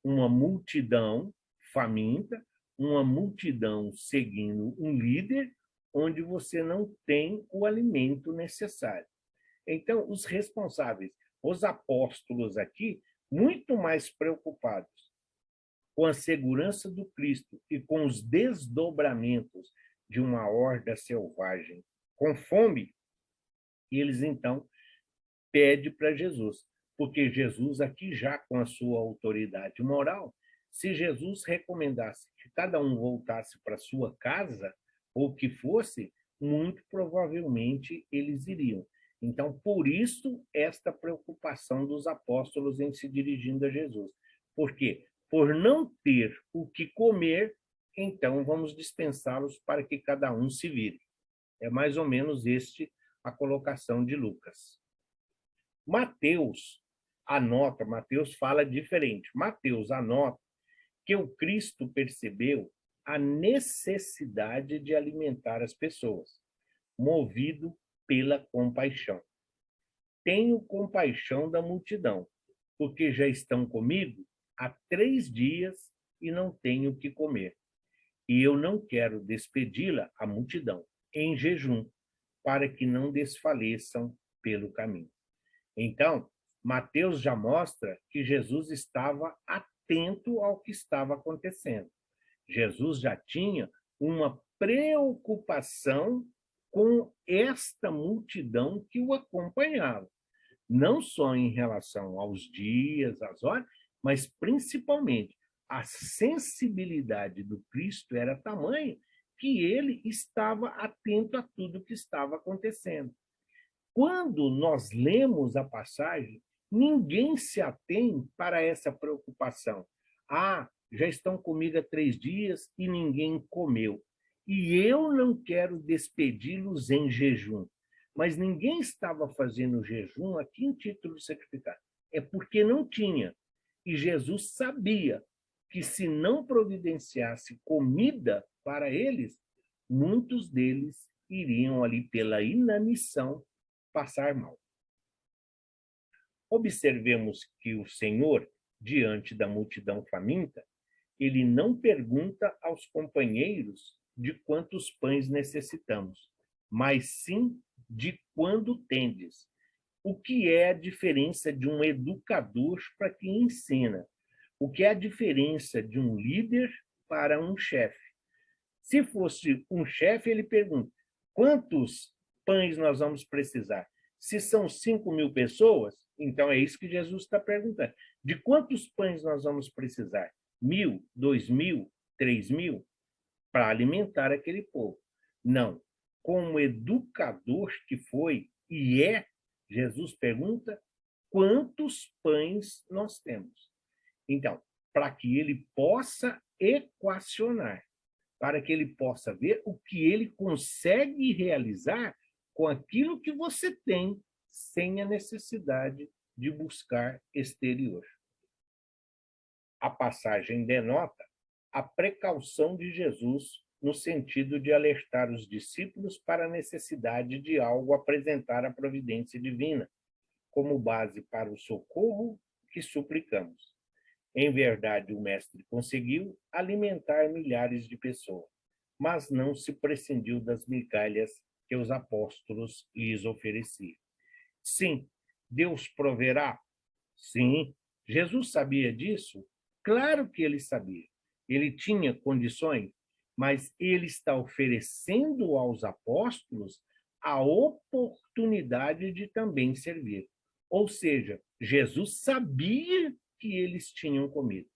Uma multidão faminta, uma multidão seguindo um líder, onde você não tem o alimento necessário. Então, os responsáveis, os apóstolos aqui, muito mais preocupados com a segurança do Cristo e com os desdobramentos de uma horda selvagem com fome, eles então pedem para Jesus, porque Jesus aqui já com a sua autoridade moral, se Jesus recomendasse que cada um voltasse para sua casa, ou que fosse, muito provavelmente eles iriam. Então, por isso, esta preocupação dos apóstolos em se dirigindo a Jesus. Por quê? Por não ter o que comer, então vamos dispensá-los para que cada um se vire. É mais ou menos a colocação de Lucas. Mateus anota, Mateus fala diferente. Mateus anota que o Cristo percebeu a necessidade de alimentar as pessoas, movido pela compaixão. Tenho compaixão da multidão, porque já estão comigo há 3 dias e não tenho o que comer. E eu não quero despedi-la, a multidão, em jejum, para que não desfaleçam pelo caminho. Então, Mateus já mostra que Jesus estava atento ao que estava acontecendo. Jesus já tinha uma preocupação com esta multidão que o acompanhava, não só em relação aos dias, às horas, mas principalmente a sensibilidade do Cristo era tamanha que ele estava atento a tudo que estava acontecendo. Quando nós lemos a passagem, ninguém se atém para essa preocupação. Ah, já estão comigo há 3 dias e ninguém comeu. E eu não quero despedi-los em jejum. Mas ninguém estava fazendo jejum aqui em título de sacrificado. É porque não tinha. E Jesus sabia que se não providenciasse comida para eles, muitos deles iriam ali pela inanição passar mal. Observemos que o Senhor, diante da multidão faminta, ele não pergunta aos companheiros de quantos pães necessitamos, mas sim de quando tendes. O que é a diferença de um educador para quem ensina? O que é a diferença de um líder para um chefe? Se fosse um chefe, ele pergunta, quantos pães nós vamos precisar? Se são 5.000 pessoas, então é isso que Jesus está perguntando. De quantos pães nós vamos precisar? 1.000, 2.000, 3.000? Para alimentar aquele povo. Não. Como educador que foi, Jesus pergunta, quantos pães nós temos? Então, para que ele possa equacionar, para que ele possa ver o que ele consegue realizar com aquilo que você tem, sem a necessidade de buscar exterior. A passagem denota a precaução de Jesus no sentido de alertar os discípulos para a necessidade de algo apresentar à providência divina, como base para o socorro que suplicamos. Em verdade, o Mestre conseguiu alimentar milhares de pessoas, mas não se prescindiu das migalhas que os apóstolos lhes ofereciam. Sim, Deus proverá? Sim. Jesus sabia disso? Claro que ele sabia. Ele tinha condições, mas ele está oferecendo aos apóstolos a oportunidade de também servir. Ou seja, Jesus sabia que eles tinham comido.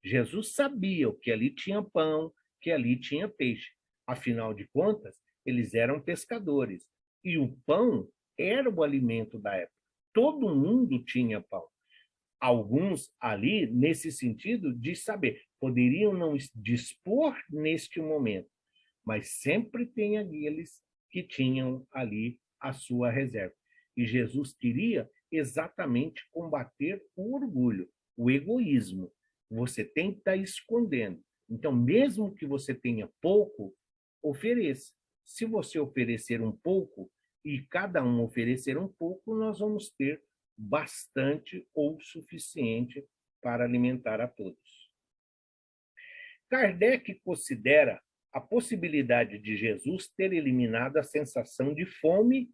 Jesus sabia que ali tinha pão, que ali tinha peixe. Afinal de contas, eles eram pescadores. E o pão era o alimento da época. Todo mundo tinha pão. Alguns ali, nesse sentido de saber, poderiam não dispor neste momento, mas sempre tem aqueles que tinham ali a sua reserva. E Jesus queria exatamente combater o orgulho, o egoísmo. Você tem que estar escondendo. Então, mesmo que você tenha pouco, ofereça. Se você oferecer um pouco e cada um oferecer um pouco, nós vamos ter bastante ou suficiente para alimentar a todos. Kardec considera a possibilidade de Jesus ter eliminado a sensação de fome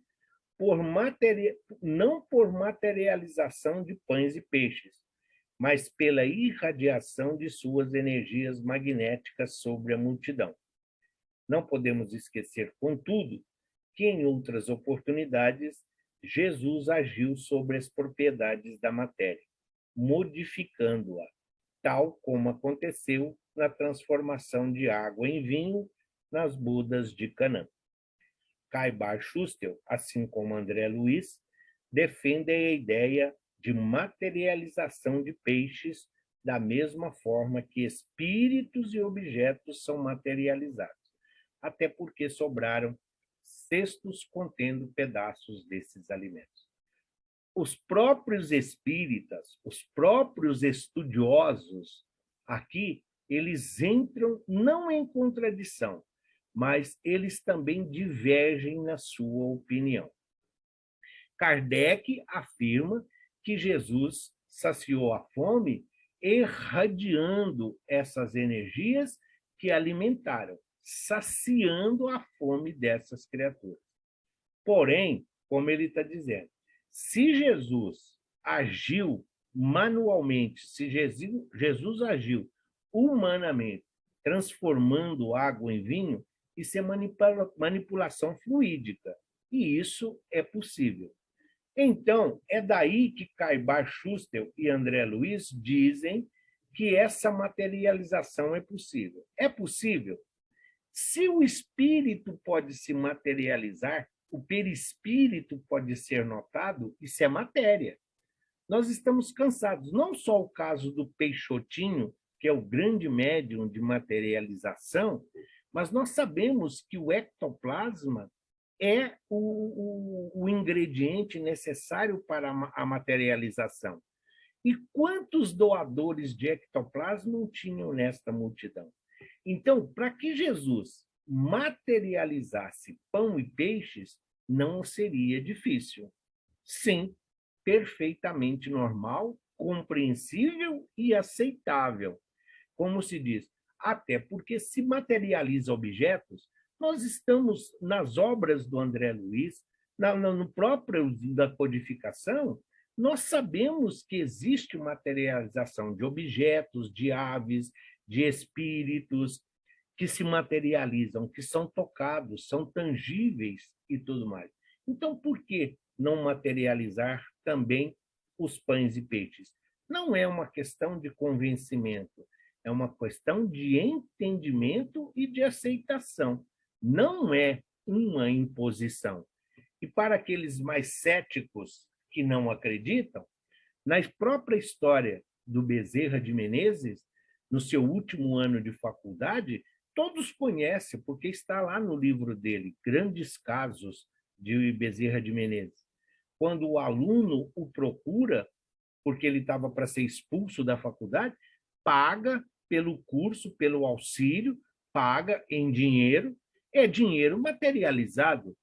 não por materialização de pães e peixes, mas pela irradiação de suas energias magnéticas sobre a multidão. Não podemos esquecer, contudo, que em outras oportunidades Jesus agiu sobre as propriedades da matéria, modificando-a, tal como aconteceu na transformação de água em vinho nas bodas de Canaã. Caibar Schustel, assim como André Luiz, defendem a ideia de materialização de peixes da mesma forma que espíritos e objetos são materializados, até porque sobraram cestos contendo pedaços desses alimentos. Os próprios espíritas, os próprios estudiosos, aqui, eles entram não em contradição, mas eles também divergem na sua opinião. Kardec afirma que Jesus saciou a fome irradiando essas energias que alimentaram, saciando a fome dessas criaturas. Porém, como ele está dizendo, se Jesus agiu manualmente, se Jesus agiu humanamente, transformando água em vinho, isso é manipulação fluídica, e isso é possível. Então, é daí que Caibar Schustel e André Luiz dizem que essa materialização é possível. É possível? Se o espírito pode se materializar, o perispírito pode ser notado, isso é matéria. Nós estamos cansados, não só o caso do Peixotinho, que é o grande médium de materialização, mas nós sabemos que o ectoplasma é o ingrediente necessário para a materialização. E quantos doadores de ectoplasma tinham nesta multidão? Então, para que Jesus materializasse pão e peixes, não seria difícil. Sim, perfeitamente normal, compreensível e aceitável. Como se diz, até porque se materializa objetos, nós estamos nas obras do André Luiz, no próprio da codificação, nós sabemos que existe materialização de objetos, de aves, de espíritos, que se materializam, que são tocados, são tangíveis e tudo mais. Então, por que não materializar também os pães e peixes? Não é uma questão de convencimento, é uma questão de entendimento e de aceitação. Não é uma imposição. E para aqueles mais céticos que não acreditam, na própria história do Bezerra de Menezes, no seu último ano de faculdade, todos conhecem, porque está lá no livro dele, Grandes Casos de Bezerra de Menezes. Quando o aluno o procura, porque ele estava para ser expulso da faculdade, paga pelo curso, pelo auxílio, paga em dinheiro, é dinheiro materializado.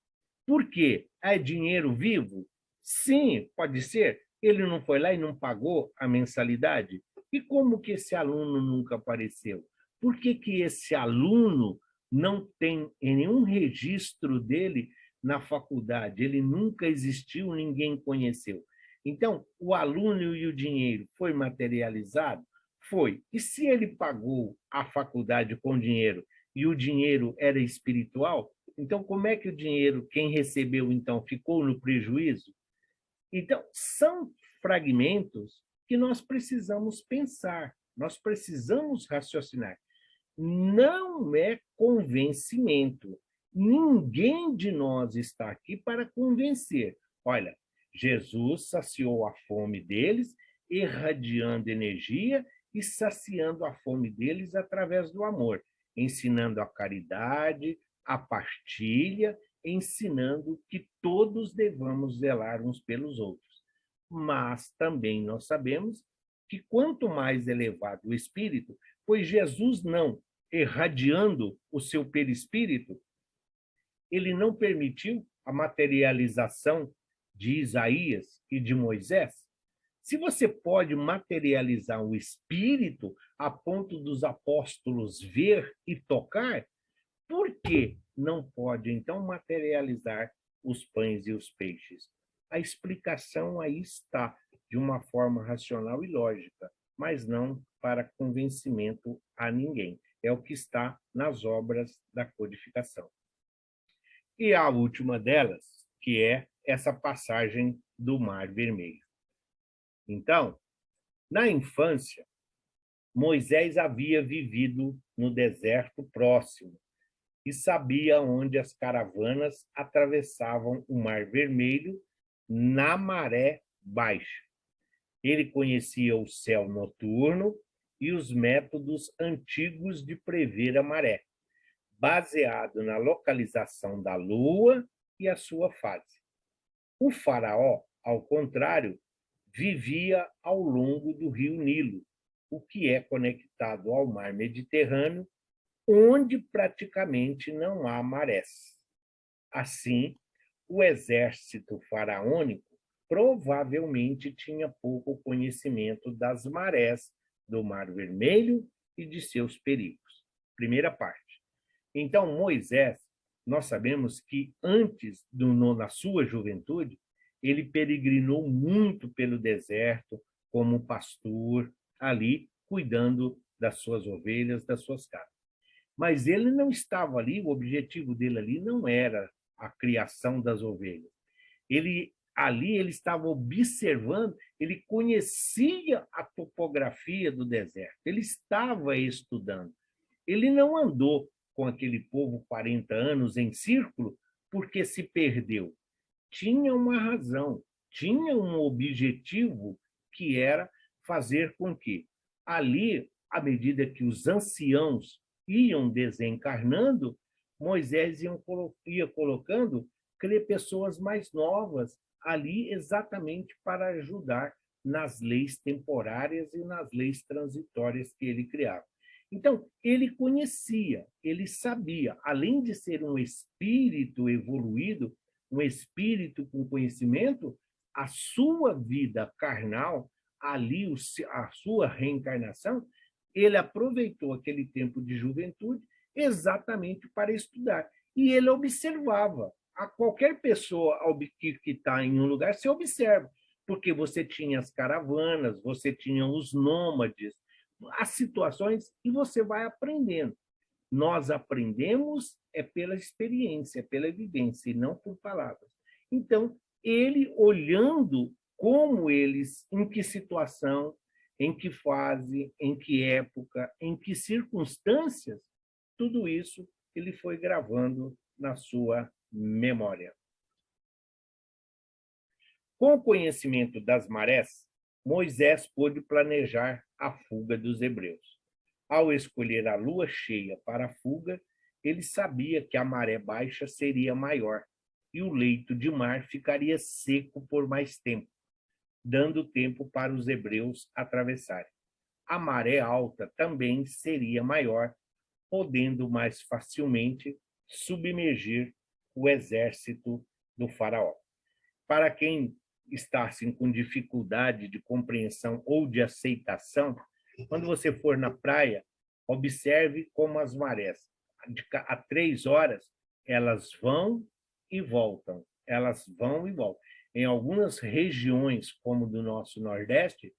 Por quê? É dinheiro vivo? Sim, pode ser. Ele não foi lá e não pagou a mensalidade? E como que esse aluno nunca apareceu? Por que que esse aluno não tem nenhum registro dele na faculdade? Ele nunca existiu, ninguém conheceu. Então, o aluno e o dinheiro foi materializado? Foi. E se ele pagou a faculdade com dinheiro e o dinheiro era espiritual, então como é que o dinheiro, quem recebeu, então, ficou no prejuízo? Então, são fragmentos que nós precisamos pensar, nós precisamos raciocinar. Não é convencimento. Ninguém de nós está aqui para convencer. Olha, Jesus saciou a fome deles, irradiando energia e saciando a fome deles através do amor, ensinando a caridade, a partilha, ensinando que todos devamos zelar uns pelos outros. Mas também nós sabemos que quanto mais elevado o espírito, pois Jesus não, irradiando o seu perispírito, ele não permitiu a materialização de Isaías e de Moisés. Se você pode materializar o espírito a ponto dos apóstolos ver e tocar, por que não pode, então, materializar os pães e os peixes? A explicação aí está, de uma forma racional e lógica, mas não para convencimento a ninguém. É o que está nas obras da codificação. E a última delas, que é essa passagem do Mar Vermelho. Então, na infância, Moisés havia vivido no deserto próximo e sabia onde as caravanas atravessavam o Mar Vermelho na maré baixa. Ele conhecia o céu noturno e os métodos antigos de prever a maré, baseado na localização da lua e a sua fase. O faraó, ao contrário, vivia ao longo do rio Nilo, o que é conectado ao mar Mediterrâneo, onde praticamente não há marés. Assim, o exército faraônico provavelmente tinha pouco conhecimento das marés do Mar Vermelho e de seus perigos. Primeira parte. Então, Moisés, nós sabemos que antes, na sua juventude, ele peregrinou muito pelo deserto como pastor, ali cuidando das suas ovelhas, das suas cabras. Mas ele não estava ali, o objetivo dele ali não era a criação das ovelhas. Ele estava observando, ele conhecia a topografia do deserto, ele estava estudando. Ele não andou com aquele povo 40 anos em círculo porque se perdeu. Tinha uma razão, tinha um objetivo, que era fazer com que ali, à medida que os anciãos iam desencarnando, Moisés ia colocando pessoas mais novas ali exatamente para ajudar nas leis temporárias e nas leis transitórias que ele criava. Então, ele conhecia, ele sabia, além de ser um espírito evoluído, um espírito com conhecimento, a sua vida carnal, ali a sua reencarnação, ele aproveitou aquele tempo de juventude exatamente para estudar. E ele observava. A qualquer pessoa que está em um lugar, você observa, porque você tinha as caravanas, você tinha os nômades, as situações, e você vai aprendendo. Nós aprendemos pela experiência, pela vivência, e não por palavras. Então, ele olhando como eles, em que situação, em que fase, em que época, em que circunstâncias, tudo isso ele foi gravando na sua memória. Com o conhecimento das marés, Moisés pôde planejar a fuga dos hebreus. Ao escolher a lua cheia para a fuga, ele sabia que a maré baixa seria maior e o leito de mar ficaria seco por mais tempo, dando tempo para os hebreus atravessarem. A maré alta também seria maior, podendo mais facilmente submergir o exército do faraó. Para quem está assim, com dificuldade de compreensão ou de aceitação, quando você for na praia, observe como as marés, a 3 horas, elas vão e voltam, elas vão e voltam. Em algumas regiões, como do nosso Nordeste,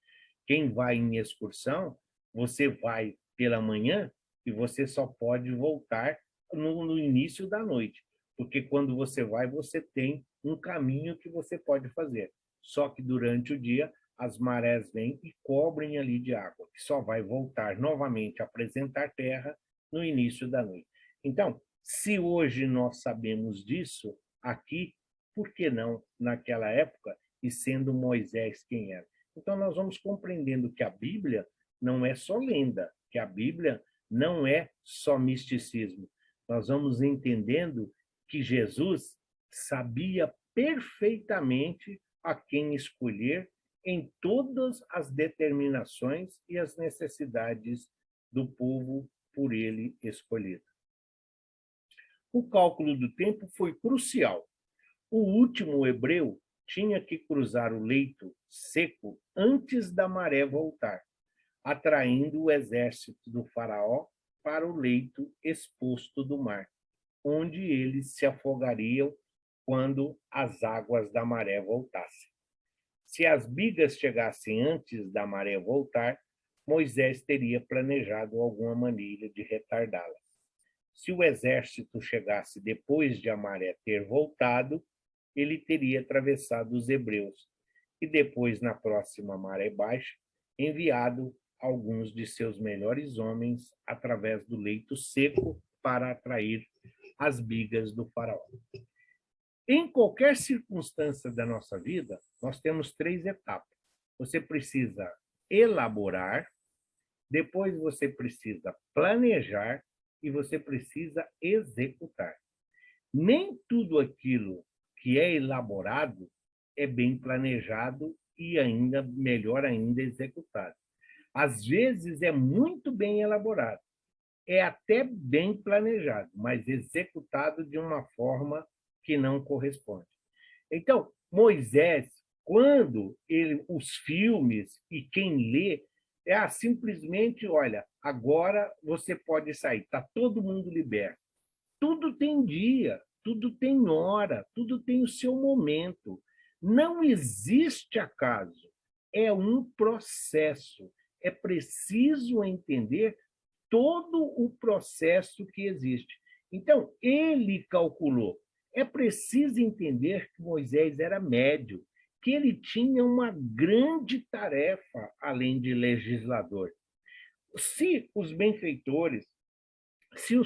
quem vai em excursão, você vai pela manhã e você só pode voltar no início da noite, porque quando você vai, você tem um caminho que você pode fazer. Só que durante o dia, as marés vêm e cobrem ali de água, que só vai voltar novamente a apresentar terra no início da noite. Então, se hoje nós sabemos disso aqui, por que não naquela época, e sendo Moisés quem era? Então, nós vamos compreendendo que a Bíblia não é só lenda, que a Bíblia não é só misticismo. Nós vamos entendendo que Jesus sabia perfeitamente a quem escolher em todas as determinações e as necessidades do povo por ele escolhido. O cálculo do tempo foi crucial. O último hebreu tinha que cruzar o leito seco antes da maré voltar, atraindo o exército do faraó para o leito exposto do mar, onde eles se afogariam quando as águas da maré voltassem. Se as bigas chegassem antes da maré voltar, Moisés teria planejado alguma maneira de retardá-las. Se o exército chegasse depois de a maré ter voltado, ele teria atravessado os hebreus e depois, na próxima maré baixa, enviado alguns de seus melhores homens através do leito seco para atrair as bigas do faraó. Em qualquer circunstância da nossa vida, nós temos 3 etapas. Você precisa elaborar, depois você precisa planejar e você precisa executar. Nem tudo aquilo que é elaborado é bem planejado e ainda, melhor ainda, executado. Às vezes é muito bem elaborado, é até bem planejado, mas executado de uma forma que não corresponde. Então, Moisés, quando os filmes e quem lê, simplesmente, olha, agora você pode sair, está todo mundo liberto. Tudo tem dia, tudo tem hora, tudo tem o seu momento. Não existe acaso, é um processo. É preciso entender todo o processo que existe. Então, ele calculou. É preciso entender que Moisés era médio, que ele tinha uma grande tarefa além de legislador. Se os benfeitores, se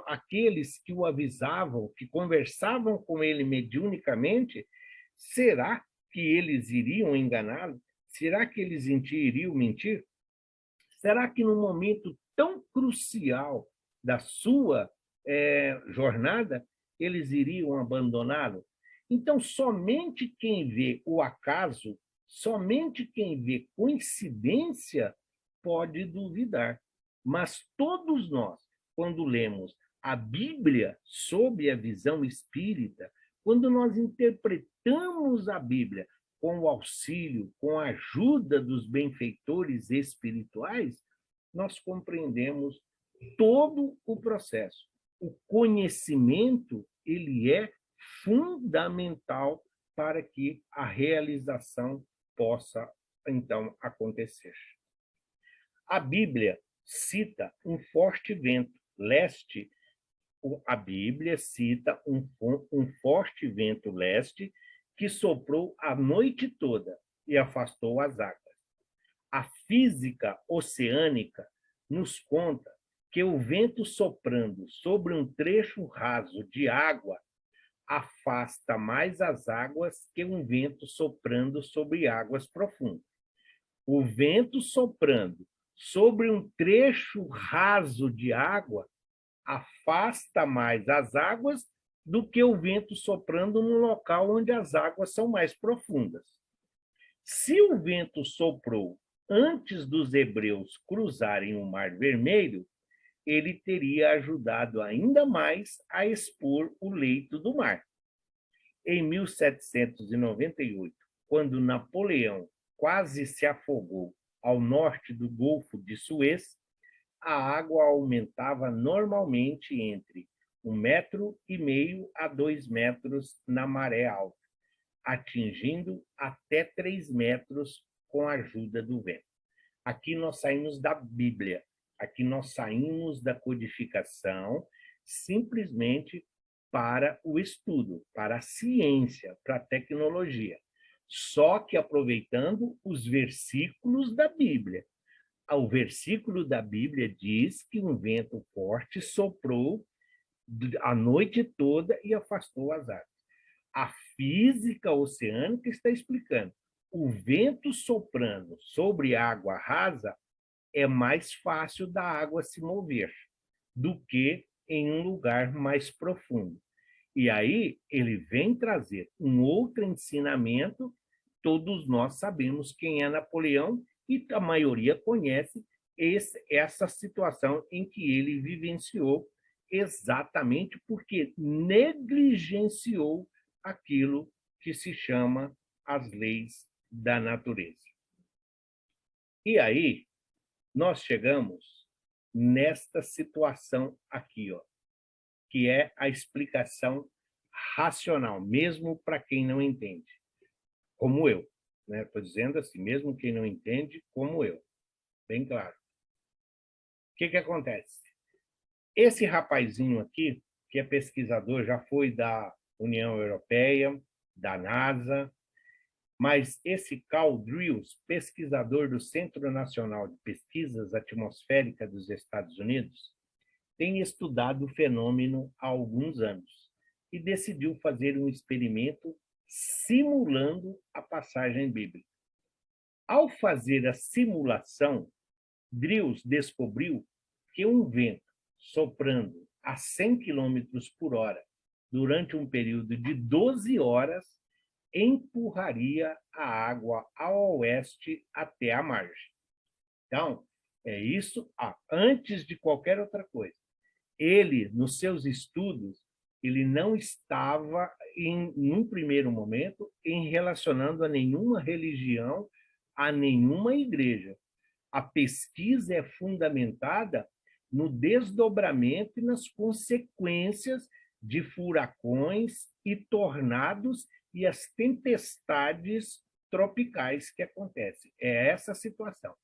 aqueles que o avisavam, que conversavam com ele mediunicamente, será que eles iriam enganá-lo? Será que eles iriam mentir? Será que no momento tão crucial da sua jornada, eles iriam abandoná-lo? Então, somente quem vê o acaso, somente quem vê coincidência, pode duvidar. Mas todos nós, quando lemos a Bíblia sob a visão espírita, quando nós interpretamos a Bíblia com o auxílio, com a ajuda dos benfeitores espirituais, nós compreendemos todo o processo. O conhecimento, ele é fundamental para que a realização possa, então, acontecer. A Bíblia cita um forte vento leste, a Bíblia cita um forte vento leste que soprou a noite toda e afastou as águas. A física oceânica nos conta que o vento soprando sobre um trecho raso de água afasta mais as águas que um vento soprando sobre águas profundas. O vento soprando sobre um trecho raso de água afasta mais as águas do que o vento soprando num local onde as águas são mais profundas. Se o vento soprou antes dos hebreus cruzarem o Mar Vermelho, ele teria ajudado ainda mais a expor o leito do mar. Em 1798, quando Napoleão quase se afogou ao norte do Golfo de Suez, a água aumentava normalmente entre 1,5 metro a 2 metros na maré alta, atingindo até 3 metros com a ajuda do vento. Aqui nós saímos da Bíblia, aqui nós saímos da codificação simplesmente para o estudo, para a ciência, para a tecnologia. Só que aproveitando os versículos da Bíblia. O versículo da Bíblia diz que um vento forte soprou a noite toda e afastou as águas. A física oceânica está explicando. O vento soprando sobre água rasa é mais fácil da água se mover do que em um lugar mais profundo. E aí ele vem trazer um outro ensinamento. Todos nós sabemos quem é Napoleão e a maioria conhece essa situação em que ele vivenciou exatamente porque negligenciou aquilo que se chama as leis da natureza. E aí nós chegamos nesta situação aqui, ó, que é a explicação racional, mesmo para quem não entende, como eu. Estou dizendo assim, mesmo quem não entende, como eu. Bem claro. O que acontece? Esse rapazinho aqui, que é pesquisador, já foi da União Europeia, da NASA, mas esse Carl Dries, pesquisador do Centro Nacional de Pesquisas Atmosféricas dos Estados Unidos, tem estudado o fenômeno há alguns anos e decidiu fazer um experimento simulando a passagem bíblica. Ao fazer a simulação, Dries descobriu que um vento soprando a 100 km por hora durante um período de 12 horas empurraria a água ao oeste até a margem. Então, é isso antes de qualquer outra coisa. Ele, nos seus estudos, ele não estava, num primeiro momento, relacionando a nenhuma religião, a nenhuma igreja. A pesquisa é fundamentada no desdobramento e nas consequências de furacões e tornados e as tempestades tropicais que acontecem. É essa a situação.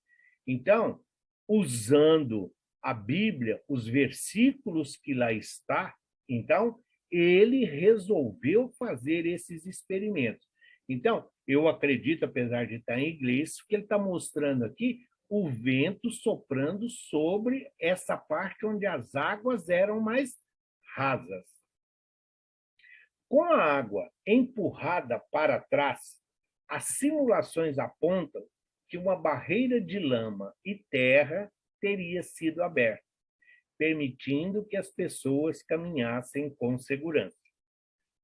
Então, usando a Bíblia, os versículos que lá está, então, ele resolveu fazer esses experimentos. Então, eu acredito, apesar de estar em inglês, que ele está mostrando aqui o vento soprando sobre essa parte onde as águas eram mais rasas. Com a água empurrada para trás, as simulações apontam que uma barreira de lama e terra teria sido aberta, permitindo que as pessoas caminhassem com segurança.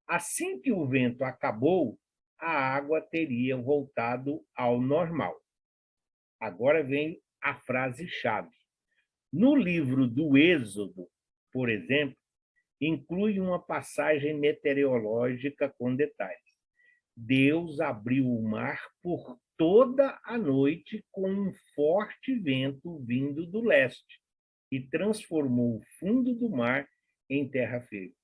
Assim que o vento acabou, a água teria voltado ao normal. Agora vem a frase-chave. No livro do Êxodo, por exemplo, inclui uma passagem meteorológica com detalhes. Deus abriu o mar por toda a noite com um forte vento vindo do leste e transformou o fundo do mar em terra firme.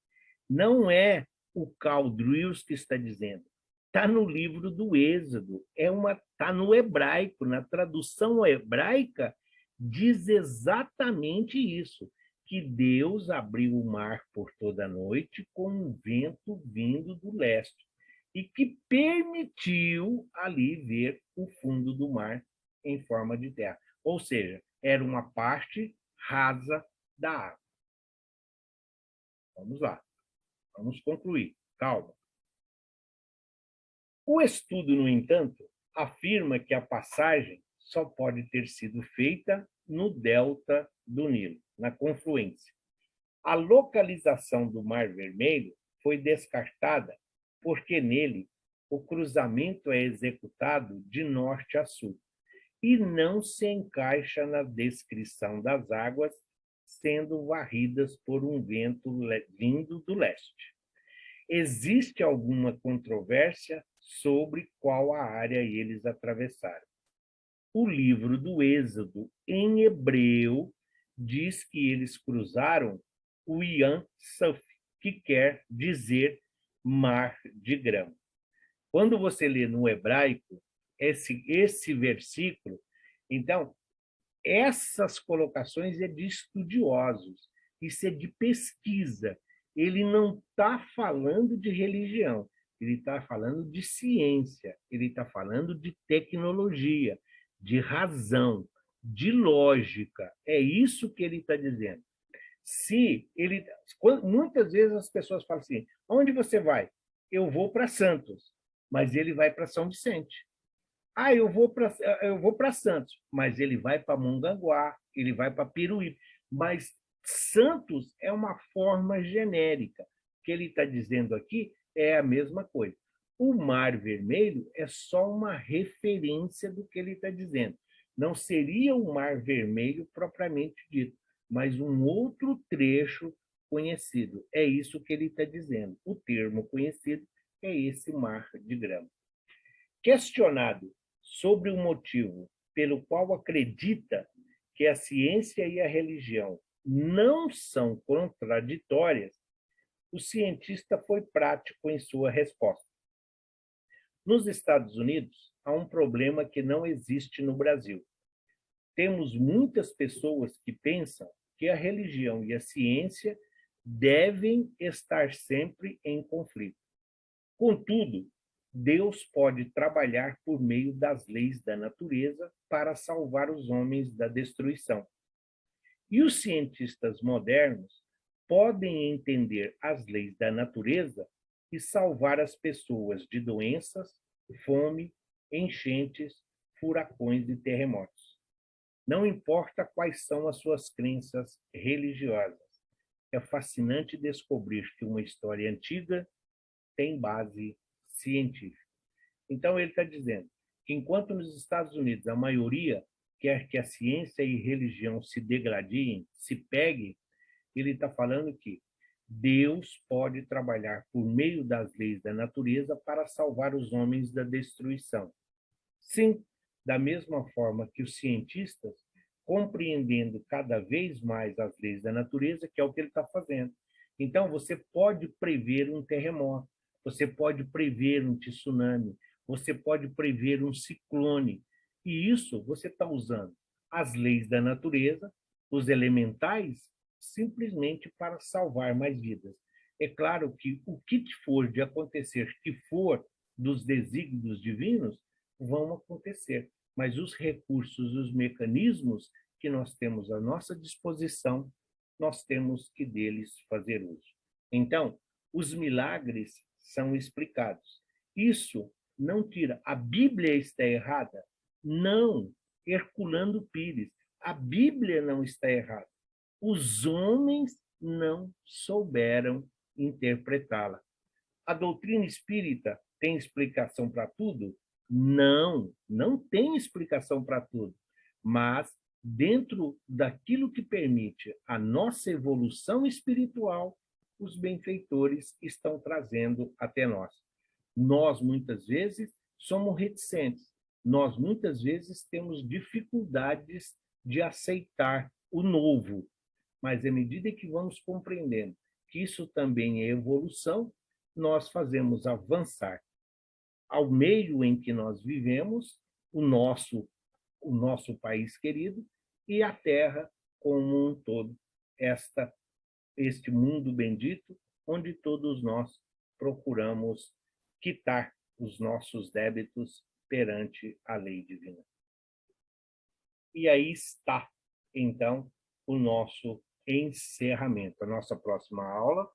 Não é o Carl Dries que está dizendo. Está no livro do Êxodo, está no hebraico, na tradução hebraica, diz exatamente isso, que Deus abriu o mar por toda a noite com um vento vindo do leste e que permitiu ali ver o fundo do mar em forma de terra. Ou seja, era uma parte rasa da água. Vamos lá, vamos concluir. calma. O estudo, no entanto, afirma que a passagem só pode ter sido feita no delta do Nilo, na confluência. A localização do Mar Vermelho foi descartada porque nele o cruzamento é executado de norte a sul e não se encaixa na descrição das águas sendo varridas por um vento vindo do leste. Existe alguma controvérsia sobre qual a área eles atravessaram. O livro do Êxodo, em hebreu, diz que eles cruzaram o Yam Suf, que quer dizer mar de grão. Quando você lê no hebraico esse versículo, então, essas colocações é de estudiosos, isso é de pesquisa. Ele não está falando de religião, ele está falando de ciência, ele está falando de tecnologia, de razão, de lógica. É isso que ele está dizendo. Se ele, muitas vezes as pessoas falam assim: onde você vai? Eu vou para Santos, mas ele vai para São Vicente. Ah, eu vou para Santos, mas ele vai para Mongaguá, ele vai para Piruípe. Mas Santos é uma forma genérica. O que ele está dizendo aqui é a mesma coisa. O Mar Vermelho é só uma referência do que ele está dizendo. Não seria o Mar Vermelho propriamente dito, mas um outro trecho conhecido. É isso que ele está dizendo. O termo conhecido é esse mar de grama. Questionado sobre o motivo pelo qual acredita que a ciência e a religião não são contraditórias, o cientista foi prático em sua resposta. Nos Estados Unidos, há um problema que não existe no Brasil. Temos muitas pessoas que pensam que a religião e a ciência devem estar sempre em conflito. Contudo, Deus pode trabalhar por meio das leis da natureza para salvar os homens da destruição. E os cientistas modernos podem entender as leis da natureza e salvar as pessoas de doenças, fome, enchentes, furacões e terremotos. Não importa quais são as suas crenças religiosas. É fascinante descobrir que uma história antiga tem base científica. Então, ele está dizendo que, enquanto nos Estados Unidos a maioria quer que a ciência e religião se degradiem, se peguem, ele está falando que Deus pode trabalhar por meio das leis da natureza para salvar os homens da destruição. Sim, da mesma forma que os cientistas, compreendendo cada vez mais as leis da natureza, que é o que ele está fazendo. Então, você pode prever um terremoto, você pode prever um tsunami, você pode prever um ciclone. E isso você está usando as leis da natureza, os elementais, simplesmente para salvar mais vidas. É claro que o que for de acontecer, que for dos desígnios divinos, vão acontecer. Mas os recursos, os mecanismos que nós temos à nossa disposição, nós temos que deles fazer uso. Então, os milagres são explicados. Isso não tira. A Bíblia está errada? Não. Herculano Pires. A Bíblia não está errada. Os homens não souberam interpretá-la. A doutrina espírita tem explicação para tudo? Não, não tem explicação para tudo. Mas, dentro daquilo que permite a nossa evolução espiritual, os benfeitores estão trazendo até nós. Nós, muitas vezes, somos reticentes. Nós, muitas vezes, temos dificuldades de aceitar o novo. Mas, à medida que vamos compreendendo que isso também é evolução, nós fazemos avançar ao meio em que nós vivemos, o nosso país querido e a Terra como um todo, este mundo bendito, onde todos nós procuramos quitar os nossos débitos perante a lei divina. E aí está, então, o nosso encerramento. A nossa próxima aula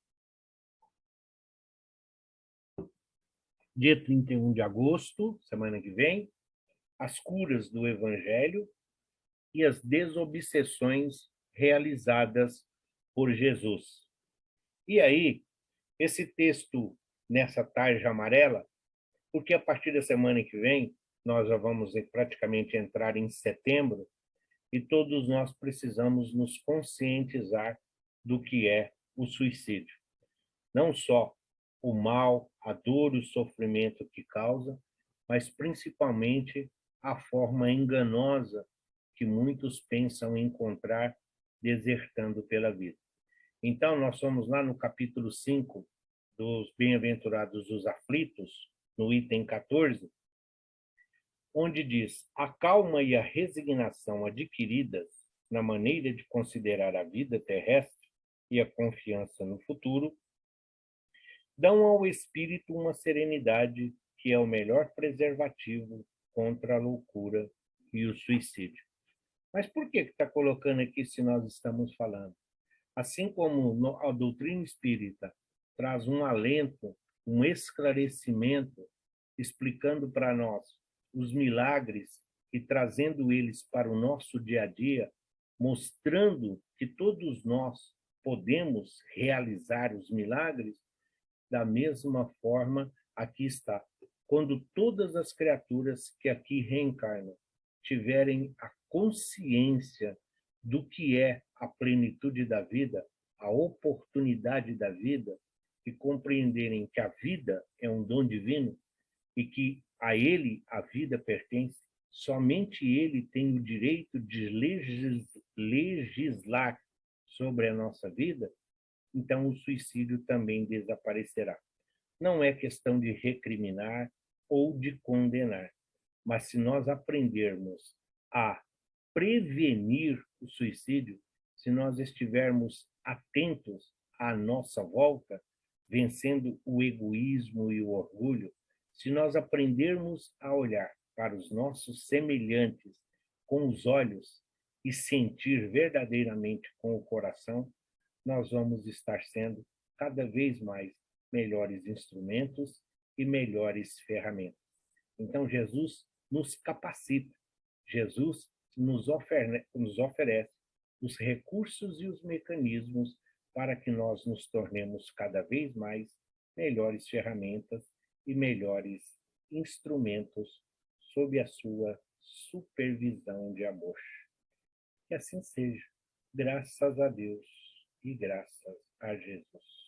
dia 31 de agosto, semana que vem, as curas do Evangelho e as desobsessões realizadas por Jesus. E aí, esse texto nessa tarja amarela, porque a partir da semana que vem, nós já vamos praticamente entrar em setembro, e todos nós precisamos nos conscientizar do que é o suicídio. Não só o mal, a dor, o sofrimento que causa, mas principalmente a forma enganosa que muitos pensam encontrar desertando pela vida. Então, nós somos lá no capítulo 5 dos Bem-aventurados os Aflitos, no item 14, onde diz: a calma e a resignação adquiridas na maneira de considerar a vida terrestre e a confiança no futuro dão ao espírito uma serenidade que é o melhor preservativo contra a loucura e o suicídio. Mas por que está colocando aqui se nós estamos falando? Assim como a doutrina espírita traz um alento, um esclarecimento, explicando para nós os milagres e trazendo eles para o nosso dia a dia, mostrando que todos nós podemos realizar os milagres, da mesma forma, aqui está. Quando todas as criaturas que aqui reencarnam tiverem a consciência do que é a plenitude da vida, a oportunidade da vida, e compreenderem que a vida é um dom divino e que a ele a vida pertence, somente ele tem o direito de legislar sobre a nossa vida, então o suicídio também desaparecerá. Não é questão de recriminar ou de condenar, mas se nós aprendermos a prevenir o suicídio, se nós estivermos atentos à nossa volta, vencendo o egoísmo e o orgulho, se nós aprendermos a olhar para os nossos semelhantes com os olhos e sentir verdadeiramente com o coração, nós vamos estar sendo cada vez mais melhores instrumentos e melhores ferramentas. Então, Jesus nos capacita, Jesus nos oferece os recursos e os mecanismos para que nós nos tornemos cada vez mais melhores ferramentas e melhores instrumentos sob a sua supervisão de amor. Que assim seja, graças a Deus e graças a Jesus.